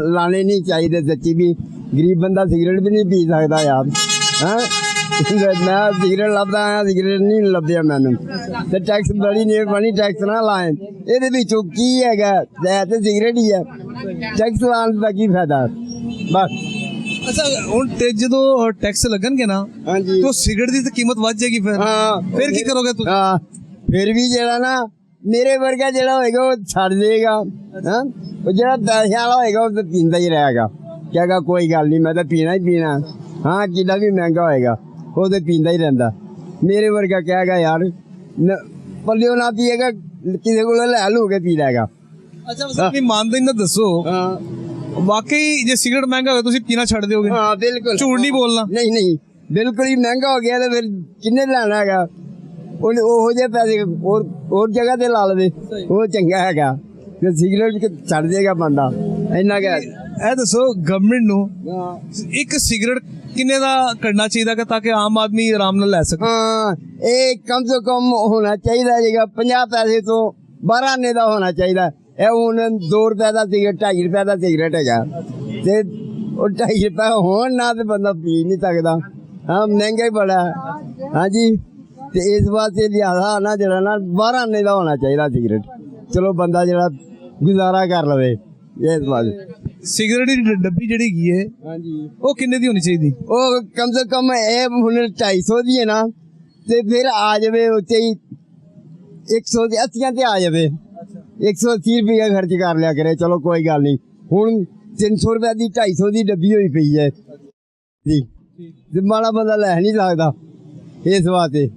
Speaker 8: लाने नहीं चाहिए, सच्ची भी गरीब बंदा सिगरेट भी नहीं पी सकता यार। मैं सिगरेट लभदा आया, सिगरेट नहीं लभदिया मैनू, ते टैक्स बड़ी मेहरबानी टैक्स ना लाएं। ਇਹਦੇ ਵਿੱਚੋਂ ਕੀ ਹੈਗਾ, ਤੇ सिगरेट ही है, टैक्स लाने ਦਾ ਕੀ फायदा बस।
Speaker 1: अच्छा ਹੁਣ ਜਦੋਂ ਟੈਕਸ ਲੱਗਣਗੇ ਨਾ,
Speaker 8: ਹਾਂਜੀ
Speaker 1: तो सिगरेट ਦੀ ਤਾਂ ਕੀਮਤ ਵੱਧ ਜਾਏਗੀ, ਫਿਰ ਕੀ ਕਰੋਗੇ ਤੁਸੀਂ?
Speaker 8: ਹਾਂ, ਫਿਰ ਵੀ ਜਿਹੜਾ ਨਾ ਮੇਰੇ ਵਰਗਾ ਜਿਹੜਾ ਹੋਏਗਾ ਉਹ ਛੱਡ ਦੇਗਾ, ਹਾਂ। ਉਹ ਜਿਹੜਾ ਪੈਸੇ ਵਾਲਾ ਹੋਏਗਾ ਉਹ ਤਾਂ ਪੀਂਦਾ ਹੀ ਰਹੇਗਾ, ਕਹੇਗਾ ਕੋਈ ਗੱਲ ਨਹੀਂ ਮੈਂ ਤਾਂ ਪੀਣਾ ਹੀ ਪੀਣਾ, ਹਾਂ ਕਿੰਨਾ ਵੀ ਮਹਿੰਗਾ ਹੋਏਗਾ ਉਹ ਤਾਂ ਪੀਂਦਾ ਹੀ ਰਹਿੰਦਾ। ਮੇਰੇ ਵਰਗਾ ਕਹੇਗਾ ਯਾਰ ਪੱਲਿਓ ਨਾ ਪੀਏਗਾ, ਕਿਸੇ ਕੋਲੋਂ ਲੈ ਲੂ ਕੇ ਪੀ ਲੇਗਾ।
Speaker 1: ਅੱਛਾ ਬਸ ਆਪਣੀ ਇਮਾਨਦਾਰੀ ਨਾਲ ਦੱਸੋ, ਵਾਕਈ ਜੇ ਸਿਗਰਟ ਮਹਿੰਗਾ ਹੋਵੇ ਤੁਸੀਂ ਪੀਣਾ ਛੱਡ ਦਿਓਗੇ?
Speaker 8: ਹਾਂ ਬਿਲਕੁਲ,
Speaker 1: ਝੂਠ ਨਹੀਂ ਬੋਲਣਾ।
Speaker 8: ਨਹੀਂ ਨਹੀਂ, ਬਿਲਕੁਲ ਹੀ ਮਹਿੰਗਾ ਹੋ ਗਿਆ ਤਾਂ ਫਿਰ ਕਿੰਨੇ ਲੈਣਾ ਹੈਗਾ, ਉਹੋ ਜਿਹੇ ਪੈਸੇ ਹੋਰ ਜਗ੍ਹਾ ਤੇ ਲਾ ਲਵੇ, ਉਹ ਚੰਗਾ ਹੈਗਾ। ਤੇ ਸਿਗਰਟ ਛੱਡ ਦੇਗਾ ਬੰਦਾ, ਇੰਨਾ ਕਹਿ।
Speaker 1: ਇਹ ਦੱਸੋ ਗਵਰਨਮੈਂਟ ਨੂੰ ਇੱਕ ਸਿਗਰਟ ਕਿੰਨੇ ਦਾ ਕਰਨਾ ਚਾਹੀਦਾ ਕਿ ਤਾਂ ਕਿ ਆਮ ਆਦਮੀ ਆਰਾਮ ਨਾਲ ਲੈ ਸਕੇ?
Speaker 8: ਹਾਂ, ਇਹ ਕਮ ਤੋਂ ਕਮ ਹੋਣਾ ਚਾਹੀਦਾ ਜੇਗਾ 50 ਪੈਸੇ ਤੋਂ 12 ਆਨੇ ਦਾ ਹੋਣਾ ਚਾਹੀਦਾ। ਇਹ ਹੁਣ 2 ਰੁਪਏ ਦਾ ਸਿਗਰਟ, 2.5 ਰੁਪਏ ਦਾ ਸਿਗਰਟ ਹੈਗਾ, ਤੇ ਉਹ 2.5 ਰੁਪਏ ਹੋਣ ਨਾ ਤੇ ਬੰਦਾ ਪੀ ਨਹੀਂ ਸਕਦਾ। ਹਾਂ, ਮਹਿੰਗਾ ਹੀ ਬੜਾ ਹੈ। ਹਾਂਜੀ, ਤੇ ਇਸ ਵਾਸਤੇ ਲਿਆਦਾ ਨਾ ਜਿਹੜਾ ਨਾ 12 ਆਨੇ ਦਾ ਹੋਣਾ ਚਾਹੀਦਾ ਸਿਗਰਟ, ਚਲੋ ਬੰਦਾ ਜਿਹੜਾ ਗੁਜ਼ਾਰਾ ਕਰ ਲਵੇ ਇਸ ਵਾਸਤੇ।
Speaker 1: ਸਿਗਰਟ ਦੀ ਡੱਬੀ ਜਿਹੜੀ ਹੈਗੀ ਹੈ,
Speaker 8: ਹਾਂਜੀ,
Speaker 1: ਉਹ ਕਿੰਨੇ ਦੀ ਹੋਣੀ ਚਾਹੀਦੀ?
Speaker 8: ਉਹ ਕਮ ਸੇ ਕਮ ਇਹ ਹੁਣ 250 ਦੀ ਹੈ ਨਾ, ਤੇ ਫਿਰ ਆ ਜਾਵੇ ਉੱਤੇ ਹੀ 180 ਤੇ ਆ ਜਾਵੇ, 180 ਰੁਪਏ ਖਰਚ ਕਰ ਲਿਆ ਕਰੇ, ਚਲੋ ਕੋਈ ਗੱਲ ਨਹੀਂ। ਹੁਣ 300 ਰੁਪਏ ਦੀ 250 ਦੀ ਡੱਬੀ ਹੋਈ ਪਈ ਹੈ ਜੀ, ਤੇ ਮਾੜਾ ਬੰਦਾ ਲੈ ਨਹੀਂ ਸਕਦਾ ਇਸ ਵਾਸਤੇ।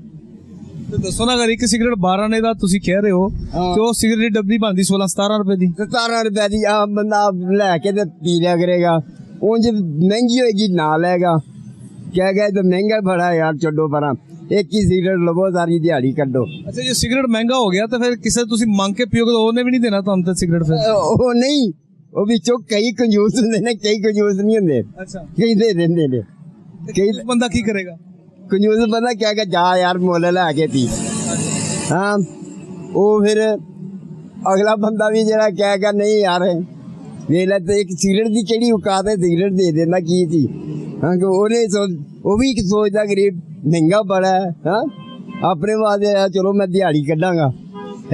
Speaker 1: ਤੇ ਦੱਸੋ ਨਾ, ਅਗਰ ਇੱਕ ਸਿਗਰਟ 12 ਨੇ ਦਾ ਤੁਸੀਂ ਕਹਿ ਰਹੇ ਹੋ, ਤੇ ਉਹ ਸਿਗਰਟ ਦੀ ਡੱਬੀ ਬਣਦੀ 16-17 ਰੁਪਏ ਦੀ।
Speaker 8: 17 ਰੁਪਏ ਦੀ ਆ ਬੰਦਾ ਲੈ ਕੇ ਤੇ ਪੀ ਲਿਆ ਕਰੇਗਾ। ਉਂਝ ਮਹਿੰਗੀ ਹੋਏਗੀ ਨਾ ਲੈਗਾ, ਕਹਿ ਗਏ ਤਾਂ ਮਹਿੰਗਾ ਬੜਾ ਯਾਰ, ਛੱਡੋ ਪਰਾਂ, ਇੱਕ ਹੀ ਸਿਗਰਟ ਲਵੋ ਸਾਰੀ ਦਿਹਾੜੀ ਕੱਢੋ।
Speaker 1: ਅੱਛਾ, ਜੇ ਸਿਗਰਟ ਮਹਿੰਗਾ ਹੋ ਗਿਆ ਤਾਂ ਫਿਰ ਕਿਸੇ ਤੁਸੀਂ ਮੰਗ ਕੇ ਪੀਓਗੇ ਤਾਂ ਉਹਨੇ ਵੀ ਨਹੀਂ ਦੇਣਾ ਤੁਹਾਨੂੰ ਤਾਂ ਸਿਗਰਟ ਫਿਰ?
Speaker 8: ਉਹ ਨਹੀਂ, ਉਹ ਵਿੱਚੋਂ ਕਈ ਕੰਜੂਸ ਹੁੰਦੇ ਨੇ, ਕਈ ਕੰਜੂਸ ਨਹੀਂ ਹੁੰਦੇ।
Speaker 1: ਅੱਛਾ,
Speaker 8: ਕਈ ਦੇ ਦਿੰਦੇ ਨੇ, ਕਈ
Speaker 1: ਬੰਦਾ ਕੀ ਕਰੇਗਾ?
Speaker 8: ਕੰਜੂਸ ਬੰਦਾ ਕਹਿ ਜਾ ਯਾਰ ਮੁੱਲ ਲੈ ਕੇ ਪੀ। ਹਾਂ, ਉਹ ਫਿਰ ਅਗਲਾ ਬੰਦਾ ਵੀ ਜਿਹੜਾ ਕਹੇਗਾ ਨਹੀਂ ਯਾਰ ਵੇਖ ਲੈ, ਤੇ ਇੱਕ ਸਿਗਰਟ ਦੀ ਕਿਹੜੀ ਔਕਾਤ ਹੈ, ਸਿਗਰਟ ਦੇ ਦੇਣਾ ਕੀ ਸੀ। ਹਾਂ, ਕਿ ਉਹਨੇ ਉਹ ਵੀ ਸੋਚਦਾ ਗਰੀਬ ਮਹਿੰਗਾ ਬੜਾ ਹੈ, ਹਾਂ अपने वास्ते चलो मैं दिहाड़ी कटांगा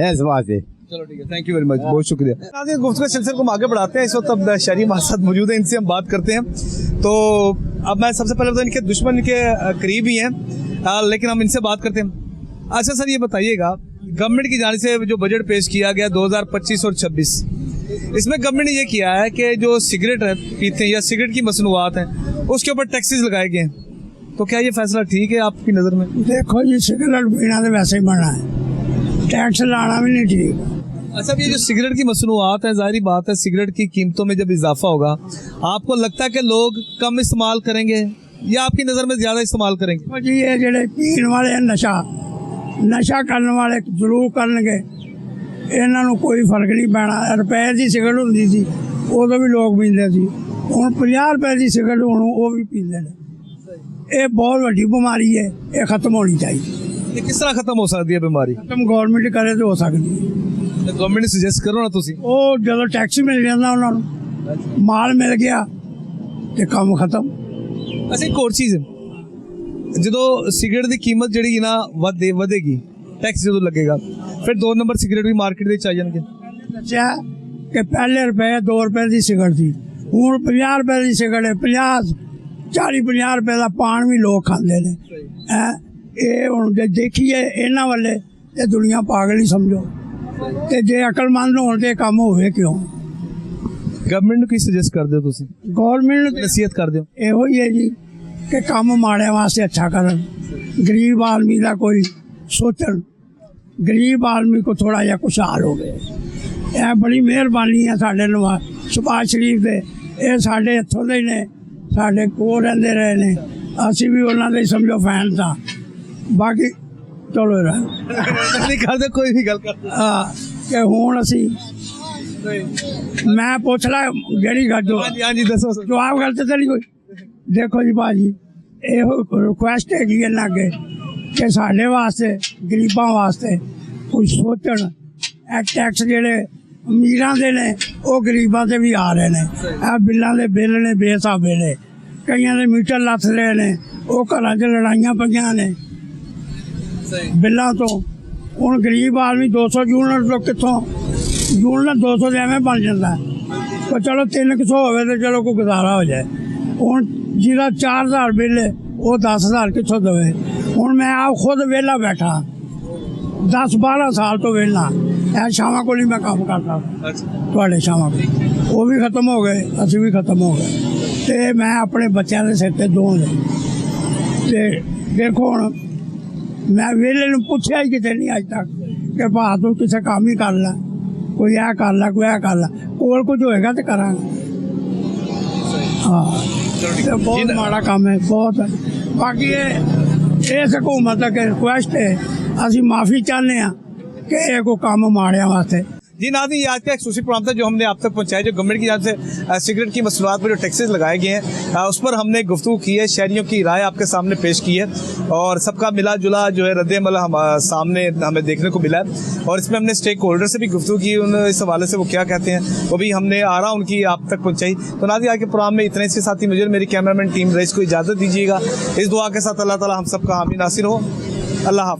Speaker 8: इस वास्ते।
Speaker 1: चलो ठीक है, थैंक यू वेरी मच, बहुत शुक्रिया। गुफ्तगू के सिलसिले को हम आगे बढ़ाते हैं। इस वक्त अब शहरी हमारे साथ मौजूद है, इनसे हम बात करते हैं। तो अब मैं सबसे पहले तो इनके दुश्मन के करीब ही हैं, लेकिन हम इनसे बात करते हैं। अच्छा सर, ये बताइएगा गवर्नमेंट की जानिब से जो बजट पेश किया गया 2025 और 26, इसमें गवर्नमेंट ने ये किया है कि जो सिगरेट है पीते हैं या सिगरेट की मसनूआत हैं उसके ऊपर टैक्सेस लगाए गए हैं, तो क्या ये फैसला ठीक है आपकी नज़र में?
Speaker 9: देखो जी, सिगरेट पीना तो वैसे ही मना है, टैक्स लाना भी नहीं ठीक।
Speaker 1: अच्छा, ये जो सिगरेट की मसनूआत है, जाहिर बात है सिगरेट की कीमतों में जब इजाफा होगा, आपको लगता है कि लोग कम इस्तेमाल करेंगे या आपकी नज़र में ज़्यादा इस्तेमाल करेंगे?
Speaker 9: देखो जी, ये ਜਿਹੜੇ ਪੀਣ ਵਾਲੇ ਨਸ਼ਾ ਕਰਨ ਵਾਲੇ ਜ਼ਰੂਰ ਕਰਨਗੇ, ਇਹਨਾਂ ਨੂੰ ਕੋਈ ਫਰਕ ਨਹੀਂ ਪੈਣਾ। ਰੁਪਏ ਦੀ ਸਿਗਰਟ ਹੁੰਦੀ ਸੀ ਉਦੋਂ ਵੀ ਲੋਕ ਪੀਂਦੇ ਸੀ, ਹੁਣ 50 ਰੁਪਏ ਦੀ ਸਿਗਰਟ ਹੁਣ ਉਹ ਵੀ ਪੀਂਦੇ ਨੇ। ਇਹ ਬਹੁਤ ਵੱਡੀ ਬਿਮਾਰੀ ਹੈ, ਇਹ ਖਤਮ ਹੋਣੀ ਚਾਹੀਦੀ।
Speaker 1: ये किस तरह खत्म हो सकती है बीमारी?
Speaker 9: ਖਤਮ ਗਵਰਨਮੈਂਟ ਕਰੇ ਤਾਂ ਹੋ ਸਕਦੀ ਹੈ।
Speaker 1: गवर्नमेंट ने सुजेस्ट करो ना तुसी।
Speaker 9: ਉਹ ਜਦੋਂ ਟੈਕਸ ਮਿਲ ਜਾਂਦਾ ਉਹਨਾਂ ਨੂੰ, ਮਾਲ ਮਿਲ ਗਿਆ ਤੇ ਕੰਮ ਖਤਮ।
Speaker 1: अच्छा, एक और चीज़ है, जो सिगरेट की कीमत जी ना ਵਧੇਗੀ, टैक्स जो लगेगा, फिर 2 नंबर सिगरेट भी मार्केट में आ जाएंगे।
Speaker 9: ਦੱਸਿਆ ਕਿ ਪਹਿਲੇ ਰੁਪਏ 2 ਰੁਪਏ ਦੀ ਸਿਗਰਟ ਸੀ, ਹੁਣ 50 ਰੁਪਏ ਦੀ ਸਿਗਰਟ ਹੈ। 40-50 ਰੁਪਏ ਦਾ ਪਾਨ ਵੀ ਲੋਕ ਖਾਂਦੇ ਨੇ। ਇਹ ਹੁਣ ਜੇ ਦੇਖੀਏ ਇਹਨਾਂ ਵੱਲੇ ਤੇ ਦੁਨੀਆ ਪਾਗਲ ਹੀ ਸਮਝੋ, ਤੇ ਜੇ ਅਕਲਮੰਦ ਹੋਣ ਤੇ ਕੰਮ ਹੋਵੇ ਕਿਉਂ?
Speaker 1: गवर्नमेंट ਨੂੰ ਕੀ ਸੁਜੈਸਟ ਕਰਦੇ ਹੋ ਤੁਸੀਂ?
Speaker 9: ਗੌਰਮੈਂਟ ਨੂੰ
Speaker 1: ਨਸੀਹਤ ਕਰਦੇ ਹੋ?
Speaker 9: ਇਹੋ ਹੀ ਹੈ ਜੀ ਕਿ ਕੰਮ ਮਾੜਿਆਂ ਵਾਸਤੇ ਅੱਛਾ ਕਰਨ, ਗਰੀਬ ਆਦਮੀ ਦਾ ਕੋਈ ਸੋਚਣ, ਗਰੀਬ ਆਦਮੀ ਕੋ ਥੋੜਾ ਜਿਹਾ ਖੁਸ਼ਹਾਲ ਹੋਵੇ। ਇਹ ਬੜੀ ਮਿਹਰਬਾਨੀ ਹੈ ਸਾਡੇ ਨਵਾਜ਼ ਸ਼ਬਾਜ਼ ਸ਼ਰੀਫ ਦੇ, ਇਹ ਸਾਡੇ ਇੱਥੋਂ ਦੇ ਹੀ ਨੇ, ਸਾਡੇ ਕੋਲ ਰਹਿੰਦੇ ਰਹੇ ਨੇ, ਅਸੀਂ ਵੀ ਉਹਨਾਂ ਦੇ ਸਮਝੋ ਫੈਨ ਤਾਂ। ਬਾਕੀ ਚਲੋ
Speaker 1: ਨਹੀਂ ਕਰਦੇ, ਕੋਈ ਵੀ ਗੱਲ ਕਰਦੇ
Speaker 9: ਕਿ ਹੁਣ ਅਸੀਂ ਮੈਂ ਪੁੱਛ ਲਾ ਜਿਹੜੀ ਗੱਲ ਜੋ
Speaker 1: ਹਾਂਜੀ ਦੱਸੋ।
Speaker 9: ਜਵਾਬ ਗਲਤ ਤਾਂ ਨਹੀਂ ਕੋਈ। ਦੇਖੋ ਜੀ ਭਾਜੀ, ਇਹੋ ਰਿਕੁਐਸਟ ਹੈਗੀ ਇਹਨਾਂ ਅੱਗੇ ਕਿ ਸਾਡੇ ਵਾਸਤੇ, ਗਰੀਬਾਂ ਵਾਸਤੇ ਕੁਝ ਸੋਚਣ। ਇਹ ਟੈਕਸ ਜਿਹੜੇ ਅਮੀਰਾਂ ਦੇ ਨੇ ਉਹ ਗਰੀਬਾਂ 'ਤੇ ਵੀ ਆ ਰਹੇ ਨੇ। ਇਹ ਬਿੱਲਾਂ ਦੇ ਬਿੱਲ ਨੇ ਬੇਹਿਸਾਬੇ ਨੇ, ਕਈਆਂ ਦੇ ਮੀਟਰ ਲੱਥ ਰਹੇ ਨੇ, ਉਹ ਘਰਾਂ 'ਚ ਲੜਾਈਆਂ ਪਈਆਂ ਨੇ ਬਿੱਲਾਂ ਤੋਂ। ਹੁਣ ਗਰੀਬ ਆਦਮੀ 200 ਯੂਨਿਟ ਤੋਂ ਕਿੱਥੋਂ, ਯੂਨਿਟ 200 ਦੇ ਐਵੇਂ ਬਣ ਜਾਂਦਾ, ਪਰ ਚਲੋ 300 ਹੋਵੇ ਤਾਂ ਚਲੋ ਕੋਈ ਗੁਜ਼ਾਰਾ ਹੋ ਜਾਏ। ਹੁਣ ਜਿਹਦਾ 4000 ਬਿੱਲ ਹੈ ਉਹ 10000 ਕਿੱਥੋਂ ਦੇਵੇ? ਹੁਣ ਮੈਂ ਆਪ ਖੁਦ ਵਿਹਲਾ ਬੈਠਾ 10-12 ਸਾਲ ਤੋਂ ਵਿਹਲਾ, ਇਹ ਸ਼ਾਮਾਂ ਕੋਲ ਹੀ ਮੈਂ ਕੰਮ ਕਰਦਾ ਤੁਹਾਡੇ ਸ਼ਾਮਾਂ ਕੋਲ। ਉਹ ਵੀ ਖਤਮ ਹੋ ਗਏ, ਅਸੀਂ ਵੀ ਖਤਮ ਹੋ ਗਏ, ਤੇ ਮੈਂ ਆਪਣੇ ਬੱਚਿਆਂ ਦੇ ਸਿਰ 'ਤੇ ਦੋਹਾਂ ਦੇ। ਤੇ ਦੇਖੋ ਹੁਣ ਮੈਂ ਵਿਹਲੇ ਨੂੰ ਪੁੱਛਿਆ ਹੀ ਕਿਤੇ ਨਹੀਂ ਅੱਜ ਤੱਕ ਕਿ ਭਾ ਤੂੰ ਕਿਸੇ ਕੰਮ ਹੀ ਕਰ ਲੈ, ਕੋਈ ਇਹ ਕਰ ਲੈ, ਕੋਈ ਇਹ ਕਰ ਲੈ, ਕੋਲ ਕੁਝ ਹੋਏਗਾ ਤੇ ਕਰਾਂਗੇ। ਹਾਂ, ਤੇ ਬਹੁਤ ਮਾੜਾ ਕੰਮ ਹੈ, ਬਹੁਤ। ਬਾਕੀ ਇਸ ਹਕੂਮਤ ਅੱਗੇ ਰਿਕੁਐਸਟ ਹੈ, ਅਸੀਂ ਮਾफ़ी चाहते हैं कि ये को काम माड़िया वास्ते।
Speaker 1: जी नाज़रीन, ये आज का एक्सक्लूसिव प्रोग्राम था जो हमने आप तक पहुंचाया, जो गवर्नमेंट की जानिब से सिगरेट की मसनूआत पर जो टैक्सेस लगाए गए हैं उस पर हमने गुफ्तगू की है, शहरियों की राय आपके सामने पेश की है, और सबका मिला जुला जो है रद्द-ए-अमल सामने हमें देखने को मिला है। और इसमें हमने स्टेक होल्डर से भी गुफ्तगू की, इस हवाले से वो क्या कहते हैं वो भी हमने आरा उनकी आप तक पहुँचाई। तो नाज़रीन, आज के प्रोग्राम में इतने, इसके साथ ही मुझे मेरी कैमरामैन टीम रईस को इजाज़त दीजिएगा। इस दुआ के साथ अल्लाह ताला हम सबका हामी नासिर हो। अल्लाह हाफ़िज़।